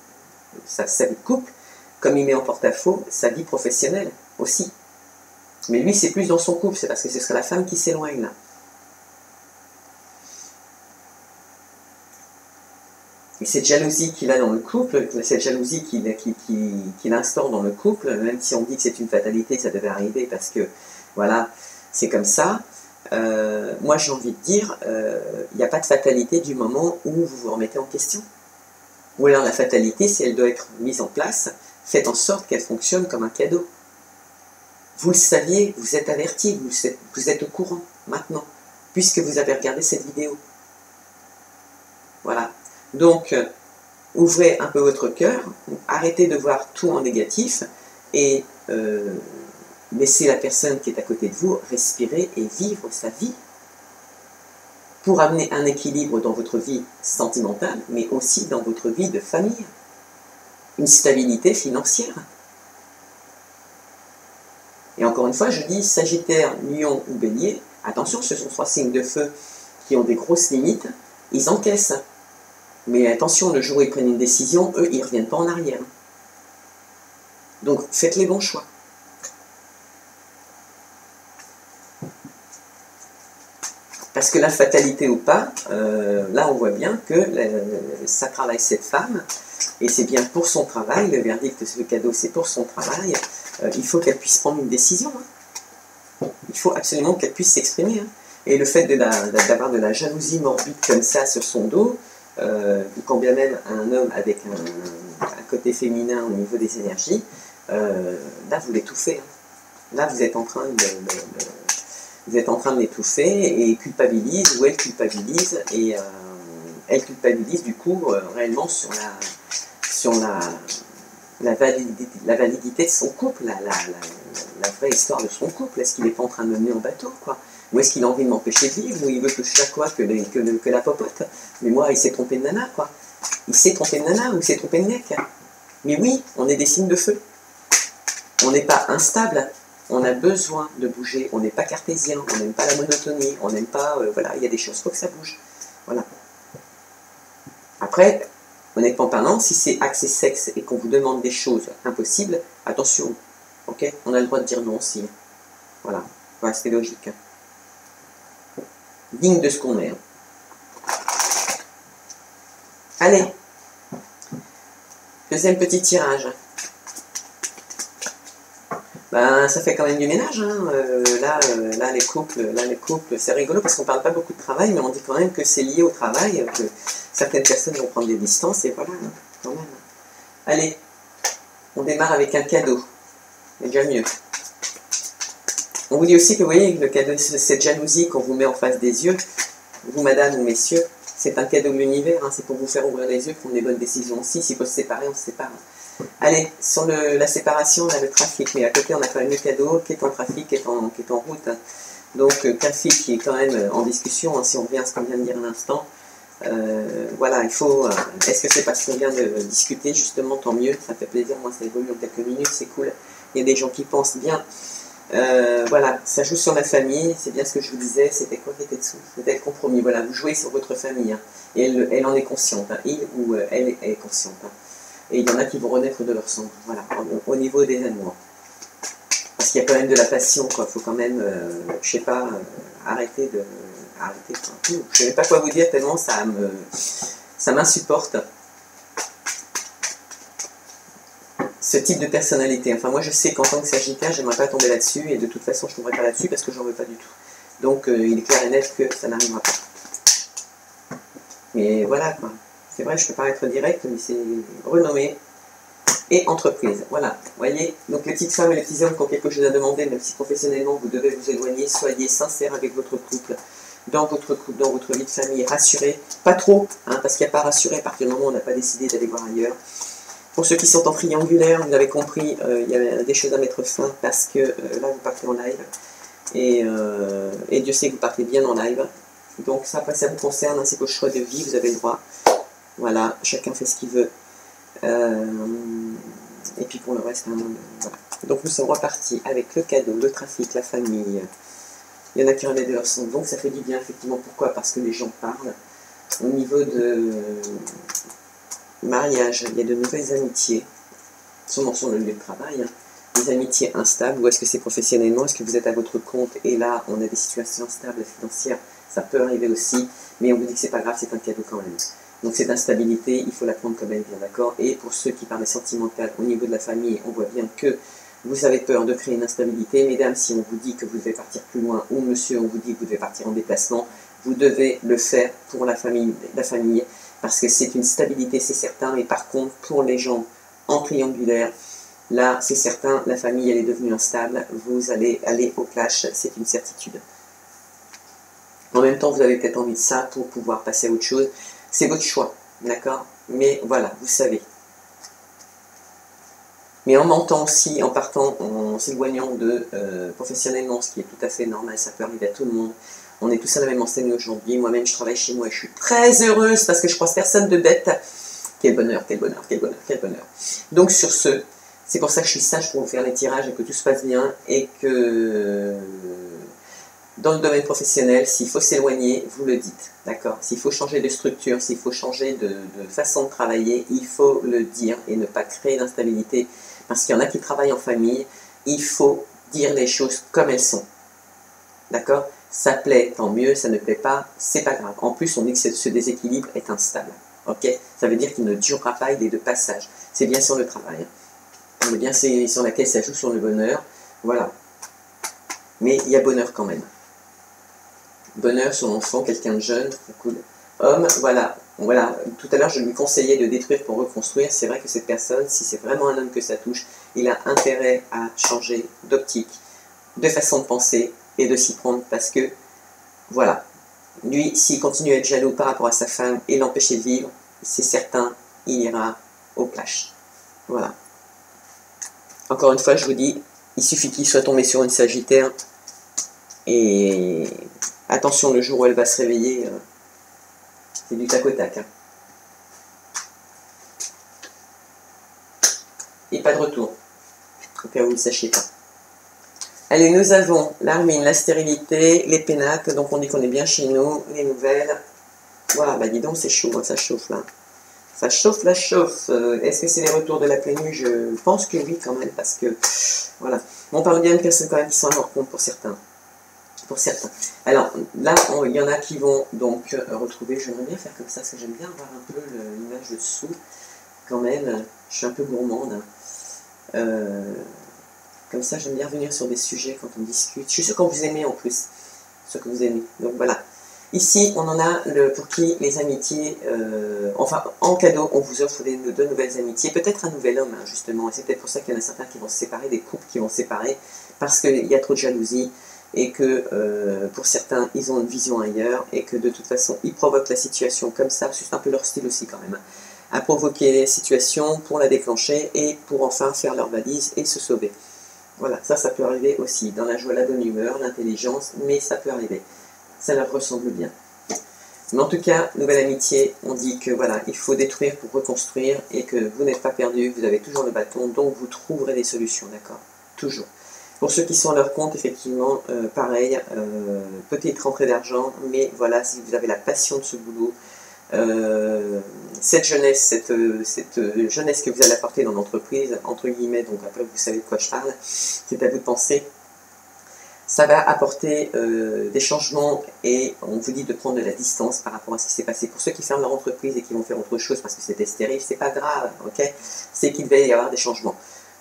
sa vie de couple, comme il met en porte-à-faux sa vie professionnelle aussi. Mais lui, c'est plus dans son couple, c'est parce que ce sera la femme qui s'éloigne là. Et cette jalousie qu'il a dans le couple, cette jalousie qu'il instaure dans le couple, même si on dit que c'est une fatalité, ça devait arriver parce que, voilà, c'est comme ça. Moi, j'ai envie de dire, il n'y a pas de fatalité du moment où vous vous remettez en question. Ou alors la fatalité, si elle doit être mise en place, faites en sorte qu'elle fonctionne comme un cadeau. Vous le saviez, vous êtes averti, vous êtes au courant maintenant, puisque vous avez regardé cette vidéo. Voilà. Donc, ouvrez un peu votre cœur, arrêtez de voir tout en négatif et laissez la personne qui est à côté de vous respirer et vivre sa vie pour amener un équilibre dans votre vie sentimentale, mais aussi dans votre vie de famille, une stabilité financière. Et encore une fois, je dis Sagittaire, Lion ou Bélier, attention, ce sont 3 signes de feu qui ont des grosses limites, ils encaissent. Mais attention, le jour où ils prennent une décision, eux, ils ne reviennent pas en arrière. Donc, faites les bons choix. Parce que la fatalité ou pas, là on voit bien que ça travaille cette femme, et c'est bien pour son travail, le verdict de ce cadeau c'est pour son travail, il faut qu'elle puisse prendre une décision. Hein. Il faut absolument qu'elle puisse s'exprimer. Hein. Et le fait d'avoir de la jalousie morbide comme ça sur son dos, quand bien même un homme avec un côté féminin au niveau des énergies, là vous l'étouffez. Hein. Là vous êtes en train de l'étouffer et culpabilise, ou elle culpabilise, et elle culpabilise du coup réellement sur la validité de son couple, la vraie histoire de son couple. Est-ce qu'il n'est pas en train de me mener en bateau, quoi? Ou est-ce qu'il a envie de m'empêcher de vivre, ou il veut que je fasse quoi, que la popote? Mais moi, il s'est trompé de nana, quoi. Il s'est trompé de nana, ou il s'est trompé de mec. Mais oui, on est des signes de feu. On n'est pas instable. On a besoin de bouger. On n'est pas cartésien. On n'aime pas la monotonie. On n'aime pas... voilà, il y a des choses, il faut que ça bouge. Voilà. Après, honnêtement parlant, si c'est axé sexe et qu'on vous demande des choses impossibles, attention. Ok? On a le droit de dire non aussi. Voilà. Voilà, c'est logique. Digne de ce qu'on est. Allez, deuxième petit tirage. Ben, ça fait quand même du ménage. Hein. Là, les couples, c'est rigolo parce qu'on parle pas beaucoup de travail, mais on dit quand même que c'est lié au travail, que certaines personnes vont prendre des distances, et voilà, hein, quand même. Allez, on démarre avec un cadeau. C'est déjà mieux. On vous dit aussi que vous voyez, le cadeau, cette jalousie qu'on vous met en face des yeux, vous madame ou messieurs, c'est un cadeau de l'univers, hein, c'est pour vous faire ouvrir les yeux, prendre les bonnes décisions aussi. S'il faut se séparer, on se sépare. Allez, sur la séparation, on a le trafic, mais à côté on a quand même le cadeau qui est en trafic, qui est en route. Hein. Donc trafic qui est quand même en discussion, hein, si on revient à ce qu'on vient de dire à l'instant. Voilà, il faut... Est-ce que c'est parce qu'on vient de discuter, justement, tant mieux, ça fait plaisir, moi ça évolue en quelques minutes, c'est cool. Il y a des gens qui pensent bien. Voilà, ça joue sur la famille, c'est bien ce que je vous disais, c'était quoi qui était dessous? C'était le compromis, voilà, vous jouez sur votre famille, hein, et elle en est consciente, hein, il ou elle est consciente. Hein, et il y en a qui vont renaître de leur sang, voilà, au niveau des amours. Parce qu'il y a quand même de la passion, quoi, il faut quand même, je sais pas, arrêter, quoi. Je sais même pas quoi vous dire tellement ça m'insupporte. Ce type de personnalité. Enfin, moi, je sais qu'en tant que Sagittaire, j'aimerais pas tomber là-dessus, et de toute façon, je ne tomberai pas là-dessus parce que j'en veux pas du tout. Donc, il est clair et net que ça n'arrivera pas. Mais voilà, quoi. C'est vrai, je peux pas être direct, mais c'est renommé et entreprise. Voilà, vous voyez. Donc, les petites femmes et les petits hommes qui ont quelque chose à demander, même si professionnellement, vous devez vous éloigner, soyez sincères avec votre couple, dans votre vie de famille, rassurez. Pas trop, hein, parce qu'il n'y a pas rassuré à partir du moment où on n'a pas décidé d'aller voir ailleurs. Pour ceux qui sont en triangulaire, vous avez compris, il y a des choses à mettre fin parce que là vous partez en live et Dieu sait que vous partez bien en live. Donc ça, après ça vous concerne, hein, c'est vos choix de vie, vous avez le droit. Voilà, chacun fait ce qu'il veut. Et puis pour le reste, hein, voilà. Donc nous sommes repartis avec le cadeau, le trafic, la famille. Il y en a qui remettent de leur sang, donc ça fait du bien effectivement. Pourquoi? Parce que les gens parlent. Au niveau de... mariage, il y a de nouvelles amitiés, sûrement sur le lieu de travail, hein. Des amitiés instables, ou est-ce que c'est professionnellement, est-ce que vous êtes à votre compte, et là on a des situations stables financières, ça peut arriver aussi, mais on vous dit que c'est pas grave, c'est un cadeau quand même. Donc cette instabilité, il faut la prendre quand même bien, d'accord. Et pour ceux qui parlent sentimental, au niveau de la famille, on voit bien que vous avez peur de créer une instabilité. Mesdames, si on vous dit que vous devez partir plus loin, ou monsieur, on vous dit que vous devez partir en déplacement, vous devez le faire pour la famille, parce que c'est une stabilité, c'est certain. Mais par contre, pour les gens en triangulaire, là, c'est certain, la famille, elle est devenue instable, vous allez aller au clash, c'est une certitude. En même temps, vous avez peut-être envie de ça pour pouvoir passer à autre chose. C'est votre choix, d'accord? Mais voilà, vous savez. Mais en mentant aussi, en partant, en s'éloignant de professionnellement, ce qui est tout à fait normal, ça peut arriver à tout le monde. On est tous à la même enseigne aujourd'hui. Moi-même, je travaille chez moi et je suis très heureuse parce que je croise personne de bête. Quel bonheur, quel bonheur, quel bonheur, quel bonheur. Donc sur ce, c'est pour ça que je suis sage pour vous faire les tirages et que tout se passe bien et que dans le domaine professionnel, s'il faut s'éloigner, vous le dites, d'accord? S'il faut changer de structure, s'il faut changer de façon de travailler, il faut le dire et ne pas créer d'instabilité. Parce qu'il y en a qui travaillent en famille, il faut dire les choses comme elles sont. D'accord? Ça plaît, tant mieux, ça ne plaît pas, c'est pas grave. En plus, on dit que ce déséquilibre est instable. Ok, ça veut dire qu'il ne durera pas, il est de passage. C'est bien sur le travail. C'est bien sur laquelle ça joue sur le bonheur. Voilà. Mais il y a bonheur quand même. Bonheur, son enfant, quelqu'un de jeune, cool. Homme, voilà. Voilà. Tout à l'heure, je lui conseillais de détruire pour reconstruire. C'est vrai que cette personne, si c'est vraiment un homme que ça touche, il a intérêt à changer d'optique, de façon de penser et de s'y prendre parce que, voilà. Lui, s'il continue à être jaloux par rapport à sa femme et l'empêcher de vivre, c'est certain, il ira au clash. Voilà. Encore une fois, je vous dis, il suffit qu'il soit tombé sur une Sagittaire et attention, le jour où elle va se réveiller, c'est du tac au tac. Hein. Et pas de retour, au cas où vous ne le sachiez pas. Allez, nous avons l'armine, la stérilité, les pénacles, donc on dit qu'on est bien chez nous, les nouvelles. Waouh, bah dis donc, c'est chaud, hein, ça chauffe là. Ça chauffe, la chauffe. Est-ce que c'est les retours de la pleine lune? Je pense que oui, quand même, parce que, voilà. Bon, on parle bien de personnes quand même qui sont à leur compte pour certains. Pour certains. Alors, là, il y en a qui vont donc retrouver, j'aimerais bien faire comme ça, parce que j'aime bien avoir un peu l'image dessous, quand même. Je suis un peu gourmande. Comme ça, j'aime bien revenir sur des sujets quand on discute. Je suis sûre que vous aimez en plus, ce que vous aimez. Donc voilà. Ici, on en a pour qui les amitiés, enfin, en cadeau, on vous offre deux nouvelles amitiés, peut-être un nouvel homme, hein, justement, et c'est peut-être pour ça qu'il y en a certains qui vont se séparer, des couples qui vont se séparer, parce qu'il y a trop de jalousie, et que pour certains, ils ont une vision ailleurs, et que de toute façon, ils provoquent la situation comme ça, c'est un peu leur style aussi quand même, à provoquer la situation pour la déclencher, et pour enfin faire leur valise et se sauver. Voilà, ça peut arriver aussi, dans la joie, la bonne humeur, l'intelligence, mais ça peut arriver. Ça leur ressemble bien. Mais en tout cas, nouvelle amitié, on dit que voilà, il faut détruire pour reconstruire et que vous n'êtes pas perdu, vous avez toujours le bâton, donc vous trouverez des solutions, d'accord? Toujours. Pour ceux qui sont à leur compte, effectivement, pareil, petite rentrée d'argent, mais voilà, si vous avez la passion de ce boulot, cette jeunesse, cette jeunesse que vous allez apporter dans l'entreprise, entre guillemets, donc après vous savez de quoi je parle, c'est à vous de penser. Ça va apporter des changements et on vous dit de prendre de la distance par rapport à ce qui s'est passé. Pour ceux qui ferment leur entreprise et qui vont faire autre chose parce que c'était stérile, c'est pas grave, ok? C'est qu'il va y avoir des changements,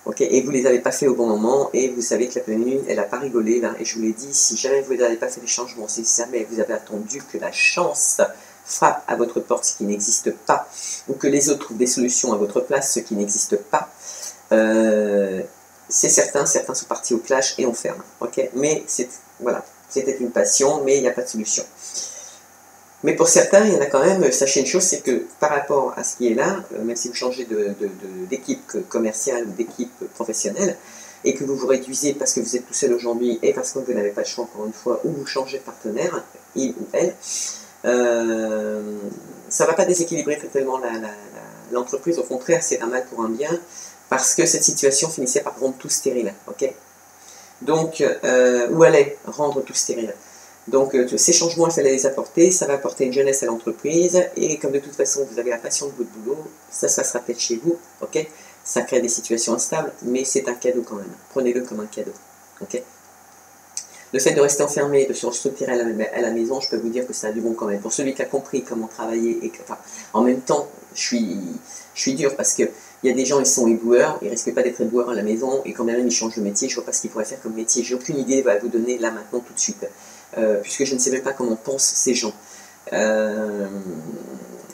ok? Et vous les avez pas fait au bon moment et vous savez que la pleine lune, elle n'a pas rigolé là. Et je vous l'ai dit, si jamais vous n'avez pas fait les changements, si jamais vous avez attendu que la chance frappe à votre porte, ce qui n'existe pas, ou que les autres trouvent des solutions à votre place, ce qui n'existe pas, c'est certain, certains sont partis au clash et on ferme, ok? Mais voilà, c'était une passion, mais il n'y a pas de solution. Mais pour certains, il y en a quand même, sachez une chose, c'est que par rapport à ce qui est là, même si vous changez d'équipe commerciale ou d'équipe professionnelle, et que vous vous réduisez parce que vous êtes tout seul aujourd'hui et parce que vous n'avez pas le choix encore une fois, ou vous changez de partenaire, il ou elle, ça ne va pas déséquilibrer tellement l'entreprise, au contraire, c'est un mal pour un bien, parce que cette situation finissait par rendre tout stérile, ok? Donc, ou allait rendre tout stérile. Donc, ces changements, il fallait les apporter, ça va apporter une jeunesse à l'entreprise, et comme de toute façon, vous avez la passion de votre boulot, ça se passera peut-être chez vous, ok? Ça crée des situations instables, mais c'est un cadeau quand même. Prenez-le comme un cadeau, ok? Le fait de rester enfermé, de se restructurer à la maison, je peux vous dire que ça a du bon quand même. Pour celui qui a compris comment travailler, et enfin, en même temps, je suis dur parce que il y a des gens, ils sont éboueurs, ils risquent pas d'être éboueurs à la maison, et quand même ils changent de métier, je vois pas ce qu'ils pourraient faire comme métier. J'ai aucune idée à vous donner là maintenant tout de suite, puisque je ne sais même pas comment pensent ces gens.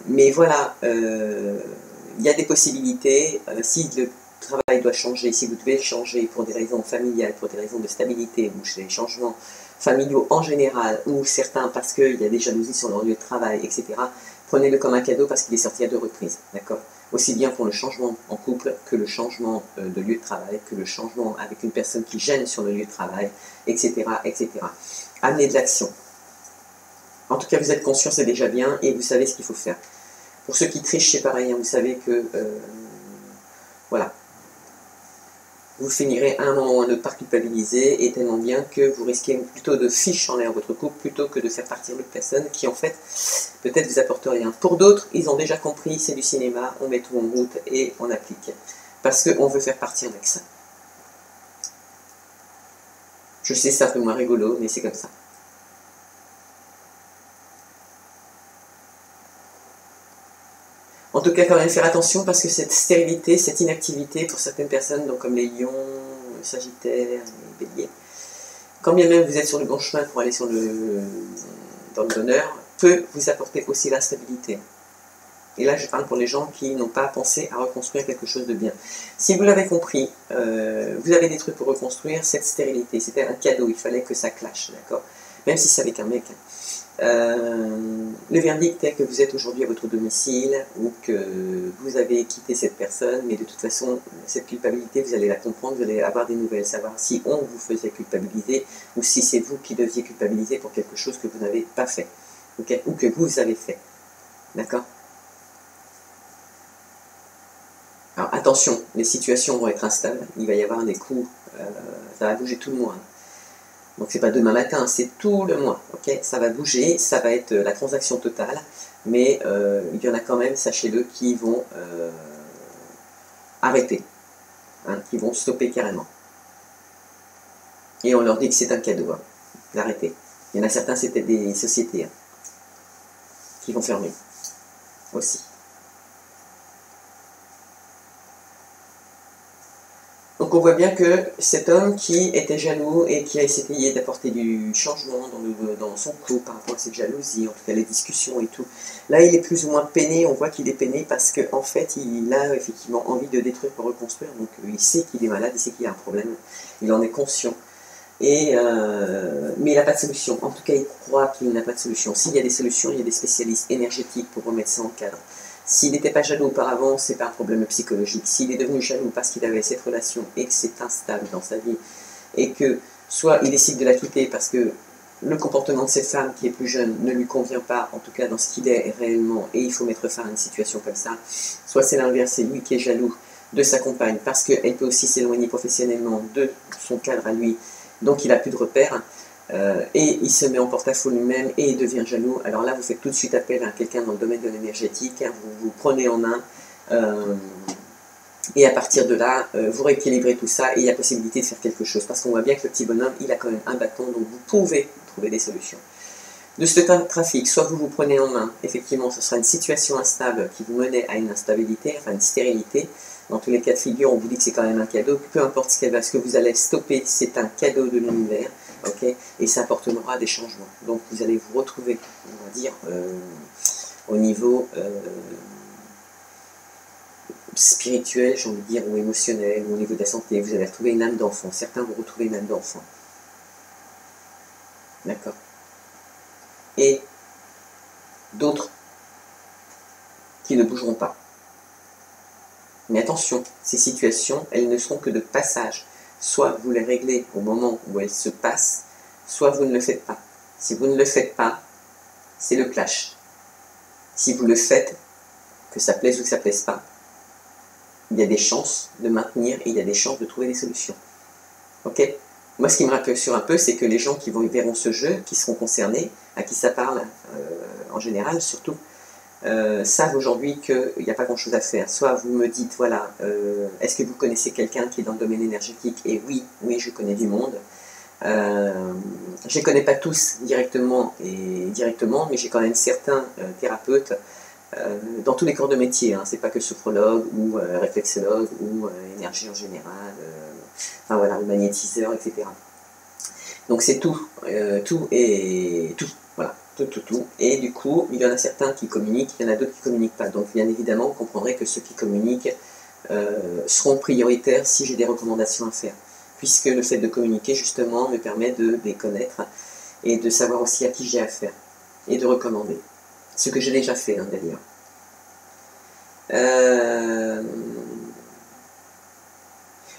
Mais voilà, il y a des possibilités. Si le travail doit changer, si vous devez changer pour des raisons familiales, pour des raisons de stabilité, ou des changements familiaux en général, ou certains parce qu'il y a des jalousies sur leur lieu de travail, etc., prenez-le comme un cadeau parce qu'il est sorti à 2 reprises, d'accord? Aussi bien pour le changement en couple que le changement de lieu de travail, que le changement avec une personne qui gêne sur le lieu de travail, etc., etc. Amenez de l'action. En tout cas, vous êtes conscient, c'est déjà bien, et vous savez ce qu'il faut faire. Pour ceux qui trichent, c'est pareil, hein, vous savez que, voilà, vous finirez à un moment ou à un autre par culpabiliser, et tellement bien que vous risquez plutôt de fiche en l'air votre couple, plutôt que de faire partir l'autre personne qui, en fait, peut-être vous apporte rien. Pour d'autres, ils ont déjà compris, c'est du cinéma, on met tout en route et on applique. Parce qu'on veut faire partir avec ça. Je sais, c'est un peu moins rigolo, mais c'est comme ça. En tout cas, quand même faire attention parce que cette stérilité, cette inactivité pour certaines personnes, donc comme les lions, les sagittaires, les béliers, quand bien même vous êtes sur le bon chemin pour aller dans le bonheur, peut vous apporter aussi l'instabilité. Et là, je parle pour les gens qui n'ont pas pensé à reconstruire quelque chose de bien. Si vous l'avez compris, vous avez des trucs pour reconstruire cette stérilité. C'était un cadeau, il fallait que ça clash, d'accord? Même si c'est avec un mec. Le verdict est que vous êtes aujourd'hui à votre domicile ou que vous avez quitté cette personne, mais de toute façon, cette culpabilité, vous allez la comprendre, vous allez avoir des nouvelles, savoir si on vous faisait culpabiliser ou si c'est vous qui deviez culpabiliser pour quelque chose que vous n'avez pas fait, okay? Ou que vous avez fait, d'accord? Alors attention, les situations vont être instables, il va y avoir des coups, ça va bouger tout le mois. Donc c'est pas demain matin, c'est tout le mois, ok? Ça va bouger, ça va être la transaction totale, mais il y en a quand même, sachez-le, qui vont arrêter, hein, qui vont stopper carrément. Et on leur dit que c'est un cadeau, hein, d'arrêter. Il y en a certains, c'était des sociétés, hein, qui vont fermer aussi. Donc on voit bien que cet homme qui était jaloux et qui a essayé d'apporter du changement dans son couple par rapport à cette jalousie, en tout cas les discussions et tout, là il est plus ou moins peiné, on voit qu'il est peiné parce qu'en fait il a effectivement envie de détruire pour reconstruire, donc il sait qu'il est malade, il sait qu'il y a un problème, il en est conscient, mais il n'a pas de solution, en tout cas il croit qu'il n'a pas de solution. S'il y a des solutions, il y a des spécialistes énergétiques pour remettre ça en cadre. S'il n'était pas jaloux auparavant, c'est pas un problème psychologique. S'il est devenu jaloux parce qu'il avait cette relation et que c'est instable dans sa vie, et que soit il décide de la quitter parce que le comportement de cette femme qui est plus jeune ne lui convient pas, en tout cas dans ce qu'il est réellement, et il faut mettre fin à une situation comme ça, soit c'est l'inverse, c'est lui qui est jaloux de sa compagne parce qu'elle peut aussi s'éloigner professionnellement de son cadre à lui, donc il n'a plus de repères. Et il se met en porte-à-faux lui-même et il devient jaloux. Alors là, vous faites tout de suite appel à quelqu'un dans le domaine de l'énergétique, hein, vous vous prenez en main, et à partir de là, vous rééquilibrez tout ça et il y a possibilité de faire quelque chose. Parce qu'on voit bien que le petit bonhomme, il a quand même un bâton, donc vous pouvez trouver des solutions. De ce trafic, soit vous vous prenez en main, effectivement, ce sera une situation instable qui vous menait à une instabilité, enfin une stérilité. Dans tous les cas de figure, on vous dit que c'est quand même un cadeau, peu importe ce que vous allez stopper, c'est un cadeau de l'univers. Okay, et ça apportera des changements. Donc vous allez vous retrouver, on va dire, au niveau spirituel, j'ai envie de dire, ou émotionnel, ou au niveau de la santé. Vous allez retrouver une âme d'enfant. Certains vont retrouver une âme d'enfant. D'accord. Et d'autres qui ne bougeront pas. Mais attention, ces situations, elles ne seront que de passage. Soit vous les réglez au moment où elles se passent, soit vous ne le faites pas. Si vous ne le faites pas, c'est le clash. Si vous le faites, que ça plaise ou que ça ne plaise pas, il y a des chances de maintenir et il y a des chances de trouver des solutions. Ok? Moi, ce qui me rassure un peu, c'est que les gens qui verront ce jeu, qui seront concernés, à qui ça parle en général surtout, savent aujourd'hui qu'il n'y a pas grand chose à faire. Soit vous me dites, voilà, est-ce que vous connaissez quelqu'un qui est dans le domaine énergétique? Et oui, je connais du monde. Je ne les connais pas tous directement, mais j'ai quand même certains thérapeutes dans tous les corps de métier. Hein. C'est pas que sophrologue ou réflexologue ou énergie en général, enfin voilà, le magnétiseur, etc. Donc c'est tout, tout et tout, voilà. Tout. Et du coup, il y en a certains qui communiquent, il y en a d'autres qui ne communiquent pas. Donc bien évidemment, vous comprendrez que ceux qui communiquent seront prioritaires si j'ai des recommandations à faire. Puisque le fait de communiquer, justement, me permet de les connaître et de savoir aussi à qui j'ai affaire. Et de recommander. Ce que j'ai déjà fait, hein, d'ailleurs.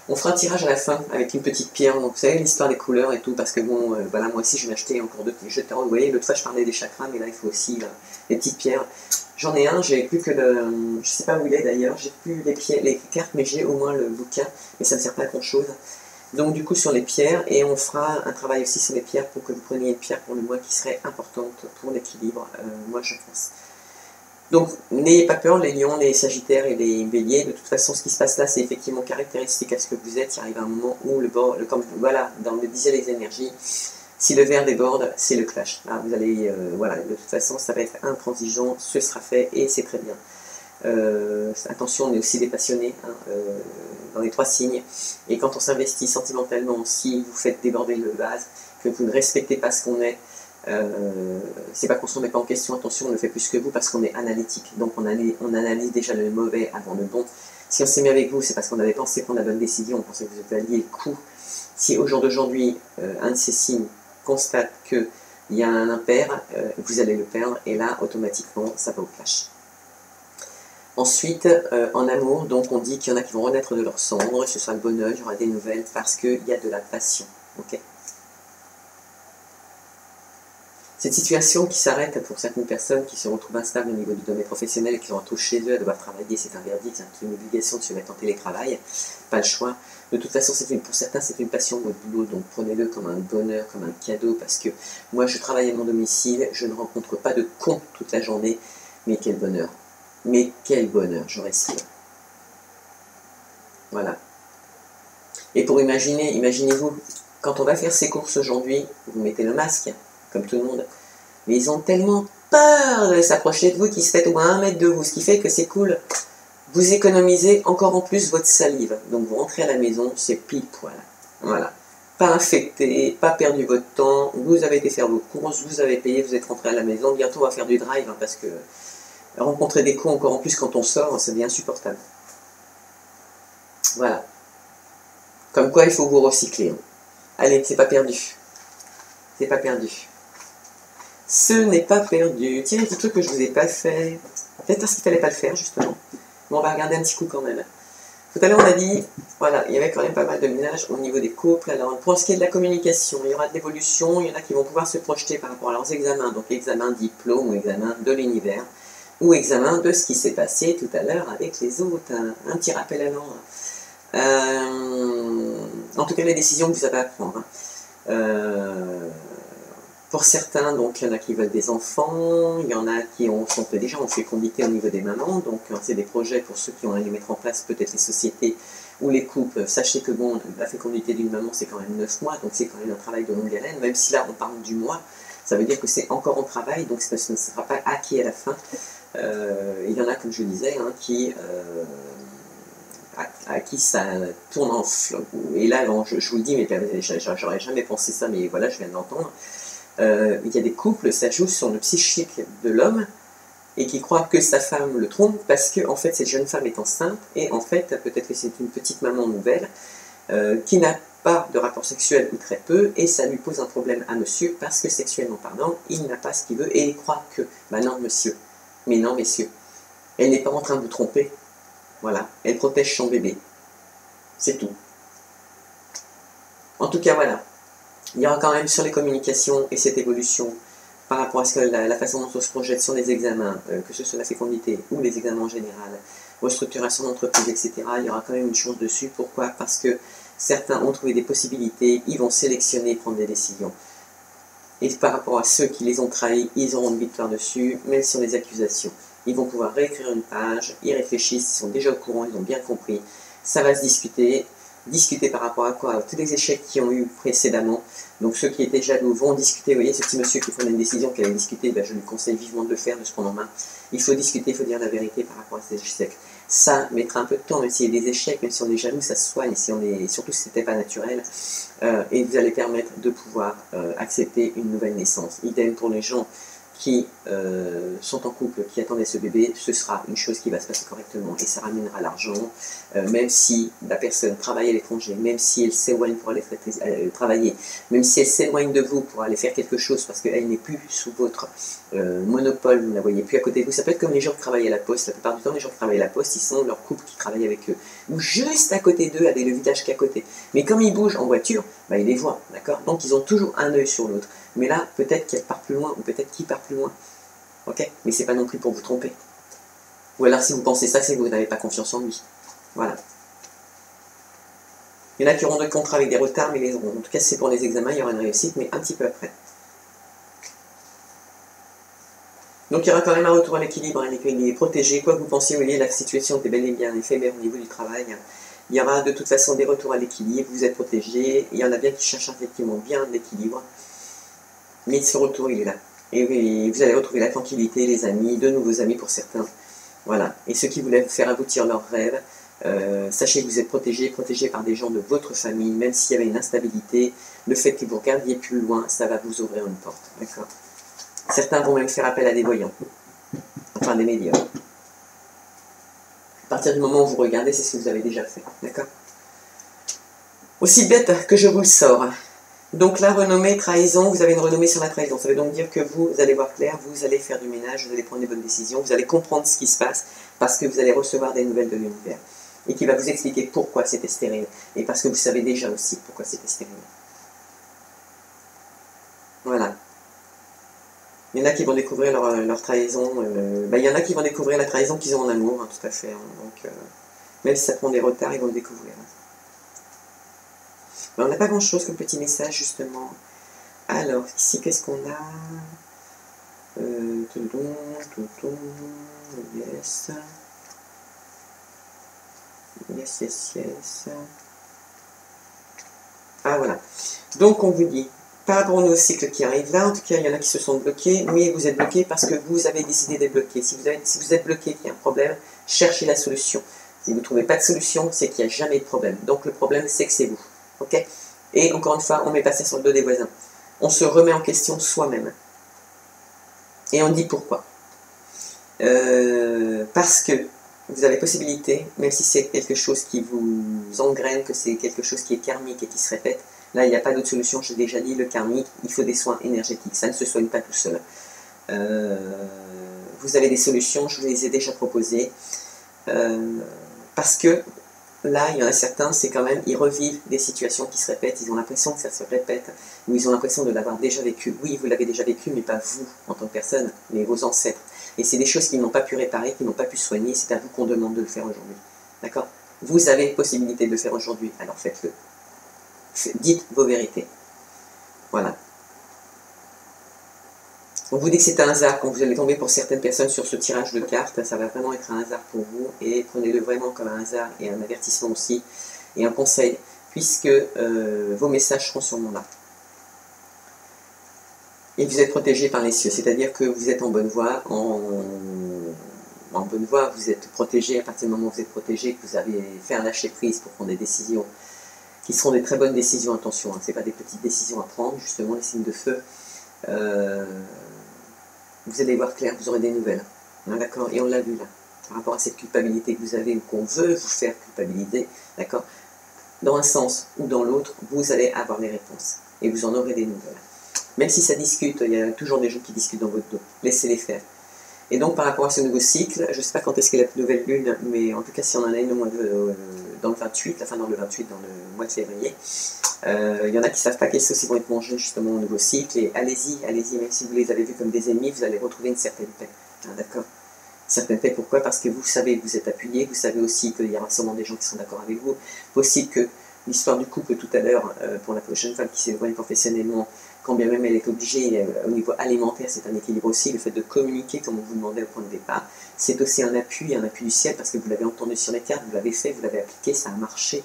On fera un tirage à la fin avec une petite pierre, donc vous savez l'histoire des couleurs et tout, parce que bon, voilà, moi aussi je vais acheter encore deux jeux de tarot. Vous voyez, l'autre fois je parlais des chakras, mais là il faut aussi les petites pierres. J'en ai un, j'ai plus que le. Je sais pas où il est d'ailleurs, j'ai plus les cartes, mais j'ai au moins le bouquin, mais ça ne sert pas à grand chose. Donc du coup sur les pierres, et on fera un travail aussi sur les pierres pour que vous preniez une pierre pour le mois qui serait importante pour l'équilibre, moi je pense. Donc, n'ayez pas peur, les lions, les sagittaires et les béliers. De toute façon, ce qui se passe là, c'est effectivement caractéristique à ce que vous êtes. Il arrive un moment où comme voilà, dans le disaient les énergies, si le verre déborde, c'est le clash. Là, vous allez, voilà, de toute façon, ça va être intransigeant, ce sera fait et c'est très bien. Attention, on est aussi des passionnés hein, dans les 3 signes. Et quand on s'investit sentimentalement, si vous faites déborder le vase, que vous ne respectez pas ce qu'on est, c'est pas qu'on ne se remet pas en question, attention, on le fait plus que vous parce qu'on est analytique. Donc on analyse déjà le mauvais avant le bon. Si on s'est mis avec vous, c'est parce qu'on avait pensé prendre la bonne décision, on pensait que vous alliez le coup. Si au jour d'aujourd'hui, un de ces signes constate qu'il y a un impair, vous allez le perdre, et là, automatiquement, ça va au clash. Ensuite, en amour, donc on dit qu'il y en a qui vont renaître de leur cendre, ce sera le bonheur, il y aura des nouvelles, parce qu'il y a de la passion. Okay. Cette situation qui s'arrête pour certaines personnes qui se retrouvent instables au niveau du domaine professionnel et qui se retrouvent chez eux à devoir travailler, c'est un verdict, hein, qui est une obligation de se mettre en télétravail, pas le choix. De toute façon, pour certains, c'est une passion, votre boulot, donc prenez-le comme un bonheur, comme un cadeau, parce que moi, je travaille à mon domicile, je ne rencontre pas de cons toute la journée, mais quel bonheur. Mais quel bonheur, je respire. Voilà. Et pour imaginez-vous, quand on va faire ses courses aujourd'hui, vous mettez le masque, comme tout le monde, mais ils ont tellement peur de s'approcher de vous qu'ils se mettent au moins 1 mètre de vous, ce qui fait que c'est cool. Vous économisez encore en plus votre salive. Donc vous rentrez à la maison, c'est pile poil. Voilà. Pas infecté, pas perdu votre temps, vous avez été faire vos courses, vous avez payé, vous êtes rentré à la maison. Bientôt on va faire du drive, hein, parce que rencontrer des cons encore en plus quand on sort, ça devient insupportable. Voilà. Comme quoi il faut vous recycler. Hein. Allez, c'est pas perdu. C'est pas perdu. Ce n'est pas perdu. Tiens, il y a des trucs que je vous ai pas fait. Peut-être parce qu'il fallait pas le faire, justement. Bon, on va regarder un petit coup quand même. Tout à l'heure, on a dit, voilà, il y avait quand même pas mal de ménages au niveau des couples. Alors, pour ce qui est de la communication, il y aura de l'évolution. Il y en a qui vont pouvoir se projeter par rapport à leurs examens. Donc, examen diplôme ou examen de l'univers. Ou examen de ce qui s'est passé tout à l'heure avec les autres. Un petit rappel à l'ordre. En tout cas, les décisions que vous avez à prendre. Pour certains, donc, il y en a qui veulent des enfants, il y en a qui sont déjà en fécondité au niveau des mamans, donc c'est des projets pour ceux qui ont à les mettre en place, peut-être les sociétés ou les couples. Sachez que bon, la fécondité d'une maman, c'est quand même 9 mois, donc c'est quand même un travail de longue haleine, même si là, on parle du mois, ça veut dire que c'est encore en travail, donc ce ne sera pas acquis à la fin. Il y en a, comme je disais, hein, à qui ça tourne en flot. Et là, je vous le dis, mais j'aurais jamais pensé ça, mais voilà, je viens de l'entendre. Il y a des couples, ça joue sur le psychique de l'homme et qui croit que sa femme le trompe parce que en fait cette jeune femme est enceinte et en fait peut-être que c'est une petite maman nouvelle qui n'a pas de rapport sexuel ou très peu et ça lui pose un problème à monsieur parce que sexuellement parlant il n'a pas ce qu'il veut et il croit que bah non monsieur, mais non messieurs, elle n'est pas en train de vous tromper, voilà, elle protège son bébé, c'est tout. En tout cas voilà. Il y aura quand même sur les communications et cette évolution par rapport à ce que la façon dont on se projette sur les examens, que ce soit la fécondité ou les examens en général, restructuration d'entreprise, etc. Il y aura quand même une chance dessus. Pourquoi? Parce que certains ont trouvé des possibilités, ils vont sélectionner et prendre des décisions. Et par rapport à ceux qui les ont trahis, ils auront une victoire dessus, même sur les accusations. Ils vont pouvoir réécrire une page, ils réfléchissent, ils sont déjà au courant, ils ont bien compris. Ça va se discuter. Discuter par rapport à quoi? À tous les échecs qu'ils ont eu précédemment. Donc ceux qui étaient jaloux vont discuter. Vous voyez, ce petit monsieur qui prenait une décision qu'il allait discuter, ben, je lui conseille vivement de le faire, de se prendre en main. Il faut discuter, il faut dire la vérité par rapport à ces échecs. Ça mettra un peu de temps, même s'il y a des échecs, même si on est jaloux, ça se soigne, surtout si ce n'était pas naturel. Et vous allez permettre de pouvoir accepter une nouvelle naissance. Idem pour les gens qui sont en couple, qui attendaient ce bébé, ce sera une chose qui va se passer correctement et ça ramènera l'argent, même si la personne travaille à l'étranger, même si elle s'éloigne pour aller travailler, même si elle s'éloigne de vous pour aller faire quelque chose parce qu'elle n'est plus sous votre monopole, vous ne la voyez plus à côté de vous. Ça peut être comme les gens qui travaillent à la poste. La plupart du temps, les gens qui travaillent à la poste, ils sont leur couple qui travaille avec eux, ou juste à côté d'eux, avec le village qu'à côté. Mais comme ils bougent en voiture, bah, ils les voient, d'accord? Donc ils ont toujours un œil sur l'autre. Mais là, peut-être qu'elle part plus loin, ou peut-être qu'il part plus loin. Ok? Mais c'est pas non plus pour vous tromper. Ou alors si vous pensez ça, c'est que vous n'avez pas confiance en lui. Voilà. Il y en a qui auront des contrats avec des retards, mais les auront. En tout cas, c'est pour les examens, il y aura une réussite, mais un petit peu après. Donc il y aura quand même un retour à l'équilibre, hein, il est protégé, quoi que vous pensiez, vous voyez, la situation est bel et bien éphémère au niveau du travail. Il y aura de toute façon des retours à l'équilibre, vous êtes protégé, il y en a bien qui cherchent effectivement bien l'équilibre. Mais ce retour, il est là. Et vous allez retrouver la tranquillité, les amis, de nouveaux amis pour certains. Voilà. Et ceux qui voulaient faire aboutir leurs rêves, sachez que vous êtes protégés par des gens de votre famille, même s'il y avait une instabilité, le fait que vous regardiez plus loin, ça va vous ouvrir une porte. D'accord. Certains vont même faire appel à des voyants, enfin des médiums. À partir du moment où vous regardez, c'est ce que vous avez déjà fait. D'accord. Aussi bête que je vous le sors. Donc la renommée, trahison, vous avez une renommée sur la trahison. Ça veut donc dire que vous allez voir clair, vous allez faire du ménage, vous allez prendre des bonnes décisions, vous allez comprendre ce qui se passe, parce que vous allez recevoir des nouvelles de l'univers. Et qui va vous expliquer pourquoi c'était stérile. Et parce que vous savez déjà aussi pourquoi c'était stérile. Voilà. Il y en a qui vont découvrir leur trahison. Il y en a qui vont découvrir la trahison qu'ils ont en amour, hein, tout à fait. Hein. Donc, même si ça prend des retards, ils vont le découvrir. Mais on n'a pas grand-chose comme petit message, justement. Alors, ici, qu'est-ce qu'on a yes. Yes. Ah, voilà. Donc, on vous dit, par rapport au nouveau cycle qui arrive là, en tout cas, il y en a qui se sont bloqués, mais vous êtes bloqués parce que vous avez décidé d'être bloqué. Si vous êtes bloqué, qu'il y a un problème, cherchez la solution. Si vous ne trouvez pas de solution, c'est qu'il n'y a jamais de problème. Donc, le problème, c'est que c'est vous. Ok? Et encore une fois, on met pas ça sur le dos des voisins. On se remet en question soi-même. Et on dit pourquoi. Parce que vous avez possibilité, même si c'est quelque chose qui vous engraine, que c'est quelque chose qui est karmique et qui se répète, là il n'y a pas d'autre solution, j'ai déjà dit, le karmique, il faut des soins énergétiques, ça ne se soigne pas tout seul. Vous avez des solutions, je vous les ai déjà proposées, parce que là, il y en a certains, c'est quand même, ils revivent des situations qui se répètent, ils ont l'impression que ça se répète, ou ils ont l'impression de l'avoir déjà vécu. Oui, vous l'avez déjà vécu, mais pas vous, en tant que personne, mais vos ancêtres. Et c'est des choses qu'ils n'ont pas pu réparer, qu'ils n'ont pas pu soigner, c'est à vous qu'on demande de le faire aujourd'hui. D'accord? Vous avez possibilité de le faire aujourd'hui, alors faites-le. Dites vos vérités. Voilà. On vous dit que c'est un hasard quand vous allez tomber pour certaines personnes sur ce tirage de cartes, ça va vraiment être un hasard pour vous, et prenez-le vraiment comme un hasard et un avertissement aussi, et un conseil, puisque vos messages seront sûrement là. Et vous êtes protégé par les cieux, c'est-à-dire que vous êtes en bonne voie, en bonne voie, vous êtes protégé, à partir du moment où vous êtes protégé, que vous avez fait un lâcher-prise pour prendre des décisions, qui seront des très bonnes décisions, attention, hein, ce n'est pas des petites décisions à prendre, justement les signes de feu, vous allez voir clair, vous aurez des nouvelles, hein, d'accord, et on l'a vu là, par rapport à cette culpabilité que vous avez, ou qu'on veut vous faire culpabiliser, d'accord, dans un sens ou dans l'autre, vous allez avoir les réponses, et vous en aurez des nouvelles. Même si ça discute, il y a toujours des gens qui discutent dans votre dos, laissez-les faire. Et donc par rapport à ce nouveau cycle, je ne sais pas quand est-ce qu'est la nouvelle lune, mais en tout cas si on en a une au mois dans le 28, enfin dans le 28, dans le mois de février, il y en a qui ne savent pas quelles sauces ils vont être mangés justement au nouveau cycle, et allez-y, même si vous les avez vus comme des ennemis, vous allez retrouver une certaine paix, hein, d'accord? Une certaine paix, pourquoi? Parce que vous savez que vous êtes appuyé, vous savez aussi qu'il y aura sûrement des gens qui sont d'accord avec vous, possible que l'histoire du couple tout à l'heure, pour la jeune femme qui s'éloigne professionnellement, quand bien même elle est obligée, au niveau alimentaire, c'est un équilibre aussi, le fait de communiquer comme on vous demandait au point de départ, c'est aussi un appui du ciel, parce que vous l'avez entendu sur les cartes, vous l'avez fait, vous l'avez appliqué, ça a marché,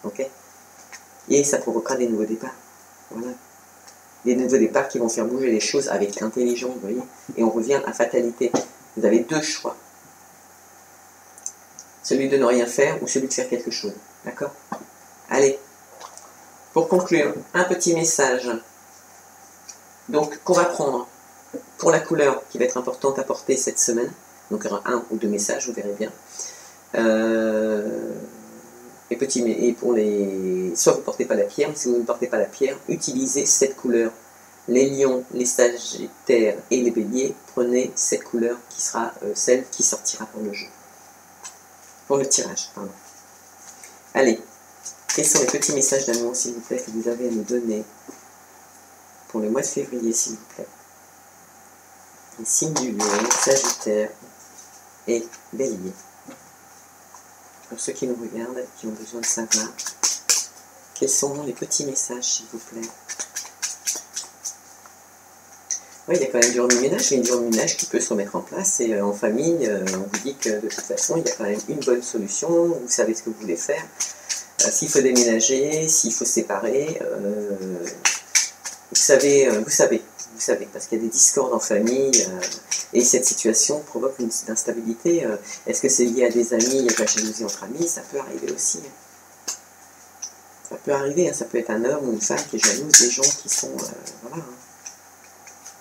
ok? Et ça provoquera des nouveaux départs, voilà. Des nouveaux départs qui vont faire bouger les choses avec l'intelligence, vous voyez, et on revient à fatalité. Vous avez deux choix, celui de ne rien faire ou celui de faire quelque chose, d'accord? Allez, pour conclure, un petit message. Donc, qu'on va prendre pour la couleur qui va être importante à porter cette semaine. Donc, il y aura un ou deux messages, vous verrez bien. Et pour les... Soit vous ne portez pas la pierre, mais si vous ne portez pas la pierre, utilisez cette couleur. Les lions, les sagittaires et les béliers, prenez cette couleur qui sera celle qui sortira pour le jeu. Pour le tirage, pardon. Allez, quels sont les petits messages d'amour, s'il vous plaît, que vous avez à nous donner pour le mois de février, s'il vous plaît? Les signes du lion, Sagittaire et Bélier. Pour ceux qui nous regardent, qui ont besoin de savoir, quels sont les petits messages, s'il vous plaît? Oui, il y a quand même du remue-ménage, mais du remue-ménage qui peut se remettre en place. Et en famille, on vous dit que de toute façon, il y a quand même une bonne solution. Vous savez ce que vous voulez faire. S'il faut déménager, s'il faut se séparer, vous savez vous savez, parce qu'il y a des discordes en famille, et cette situation provoque une instabilité. Est-ce que c'est lié à des amis, il y a de la jalousie entre amis? Ça peut arriver aussi. Ça peut arriver, hein, ça peut être un homme ou une femme qui est jalouse des gens qui sont... voilà. Hein.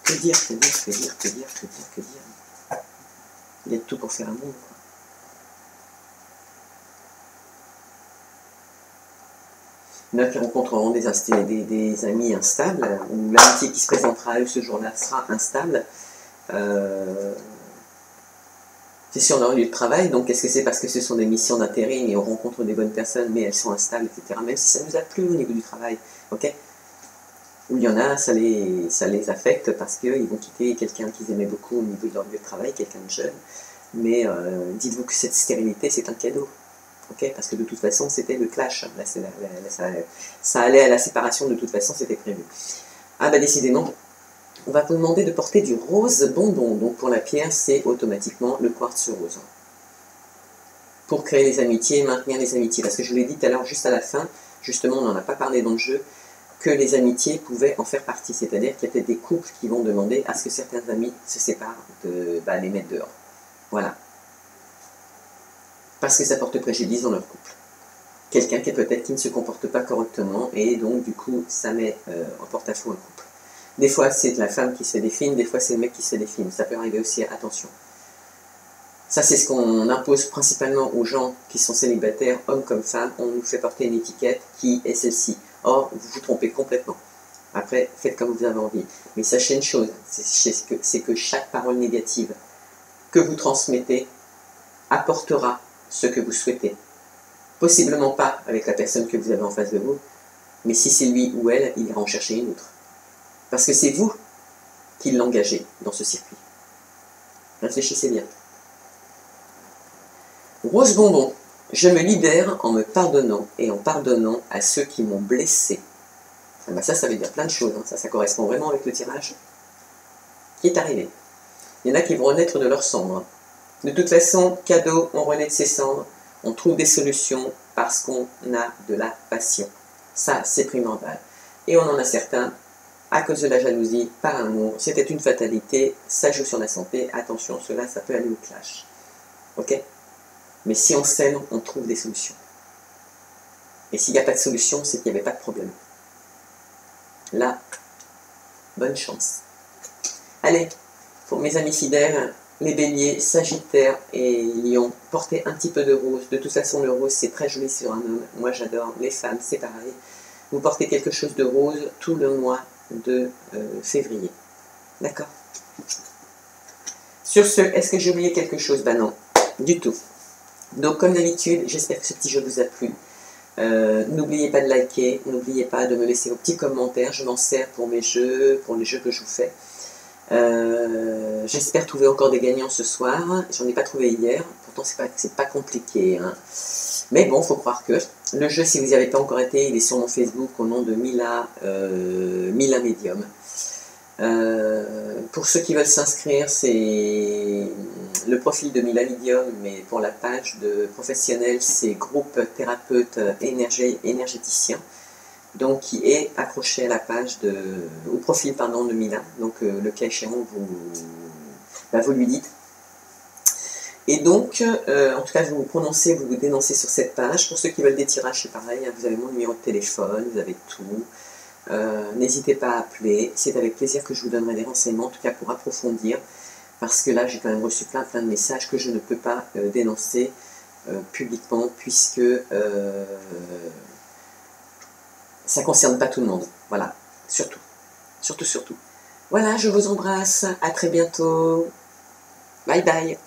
Que dire, que dire, que dire, que dire, que dire, que dire. Il y a de tout pour faire un monde, quoi. Il y en a qui rencontreront des amis instables, ou l'amitié qui se présentera à eux ce jour-là sera instable. C'est sur leur lieu de travail, donc est-ce que c'est parce que ce sont des missions d'intérim et on rencontre des bonnes personnes, mais elles sont instables, etc. Même si ça nous a plu au niveau du travail, ok? Ou il y en a, ça les affecte parce qu'ils vont quitter quelqu'un qu'ils aimaient beaucoup au niveau de leur lieu de travail, quelqu'un de jeune. Mais dites-vous que cette stérilité, c'est un cadeau. Okay, parce que de toute façon, c'était le clash. Là, ça allait à la séparation, de toute façon, c'était prévu. Ah bah décidément, on va vous demander de porter du rose bonbon. Donc pour la pierre, c'est automatiquement le quartz rose. Pour créer les amitiés, maintenir les amitiés. Parce que je vous l'ai dit tout à l'heure, juste à la fin, justement, on n'en a pas parlé dans le jeu, que les amitiés pouvaient en faire partie. C'est-à-dire qu'il y a peut-être des couples qui vont demander à ce que certains amis se séparent, de les mettre dehors. Voilà. Parce que ça porte préjudice dans leur couple. Quelqu'un qui ne se comporte pas correctement, et donc du coup ça met en porte-à-faux un couple. Des fois c'est la femme qui se fait des films, des fois c'est le mec qui se fait des films. Ça peut arriver aussi, attention. Ça c'est ce qu'on impose principalement aux gens qui sont célibataires, hommes comme femmes. On nous fait porter une étiquette qui est celle-ci. Or, vous vous trompez complètement. Après, faites comme vous avez envie. Mais sachez une chose, c'est que chaque parole négative que vous transmettez apportera ce que vous souhaitez. Possiblement pas avec la personne que vous avez en face de vous, mais si c'est lui ou elle, il ira en chercher une autre. Parce que c'est vous qui l'engagez dans ce circuit. Réfléchissez bien. Rose bonbon, je me libère en me pardonnant et en pardonnant à ceux qui m'ont blessé. Ah ben ça veut dire plein de choses. Hein. Ça correspond vraiment avec le tirage qui est arrivé. Il y en a qui vont renaître de leurs cendres. De toute façon, cadeau, on renaît de ses cendres, on trouve des solutions parce qu'on a de la passion. Ça, c'est primordial. Et on en a certains, à cause de la jalousie, par amour, c'était une fatalité, ça joue sur la santé, attention, cela, ça peut aller au clash. Ok? Mais si on s'aime, on trouve des solutions. Et s'il n'y a pas de solution, c'est qu'il n'y avait pas de problème. Là, bonne chance. Allez, pour mes amis fidèles, les béliers, sagittaires et lions, portez un petit peu de rose. De toute façon, le rose, c'est très joli sur un homme. Moi, j'adore. Les femmes, c'est pareil. Vous portez quelque chose de rose tout le mois de février. D'accord? Sur ce, est-ce que j'ai oublié quelque chose? Ben non, du tout. Donc, comme d'habitude, j'espère que ce petit jeu vous a plu. N'oubliez pas de liker, n'oubliez pas de me laisser vos petits commentaires. Je m'en sers pour mes jeux, pour les jeux que je vous fais. J'espère trouver encore des gagnants ce soir. J'en ai pas trouvé hier, pourtant c'est pas compliqué, hein. Mais bon, faut croire que le jeu, si vous n'y avez pas encore été, il est sur mon Facebook au nom de Mila Medium. Pour ceux qui veulent s'inscrire, c'est le profil de Mila Medium, mais pour la page de professionnel, c'est groupe thérapeute énergéticien. Donc qui est accroché à la page au profil de Mila. Donc le cas échéant, vous lui dites. Et donc, en tout cas, vous vous prononcez, vous vous dénoncez sur cette page. Pour ceux qui veulent des tirages, c'est pareil, hein, vous avez mon numéro de téléphone, vous avez tout. N'hésitez pas à appeler. C'est avec plaisir que je vous donnerai des renseignements, en tout cas pour approfondir. Parce que là, j'ai quand même reçu plein de messages que je ne peux pas dénoncer publiquement, puisque ça ne concerne pas tout le monde. Voilà, surtout. Surtout. Voilà, je vous embrasse. À très bientôt. Bye bye.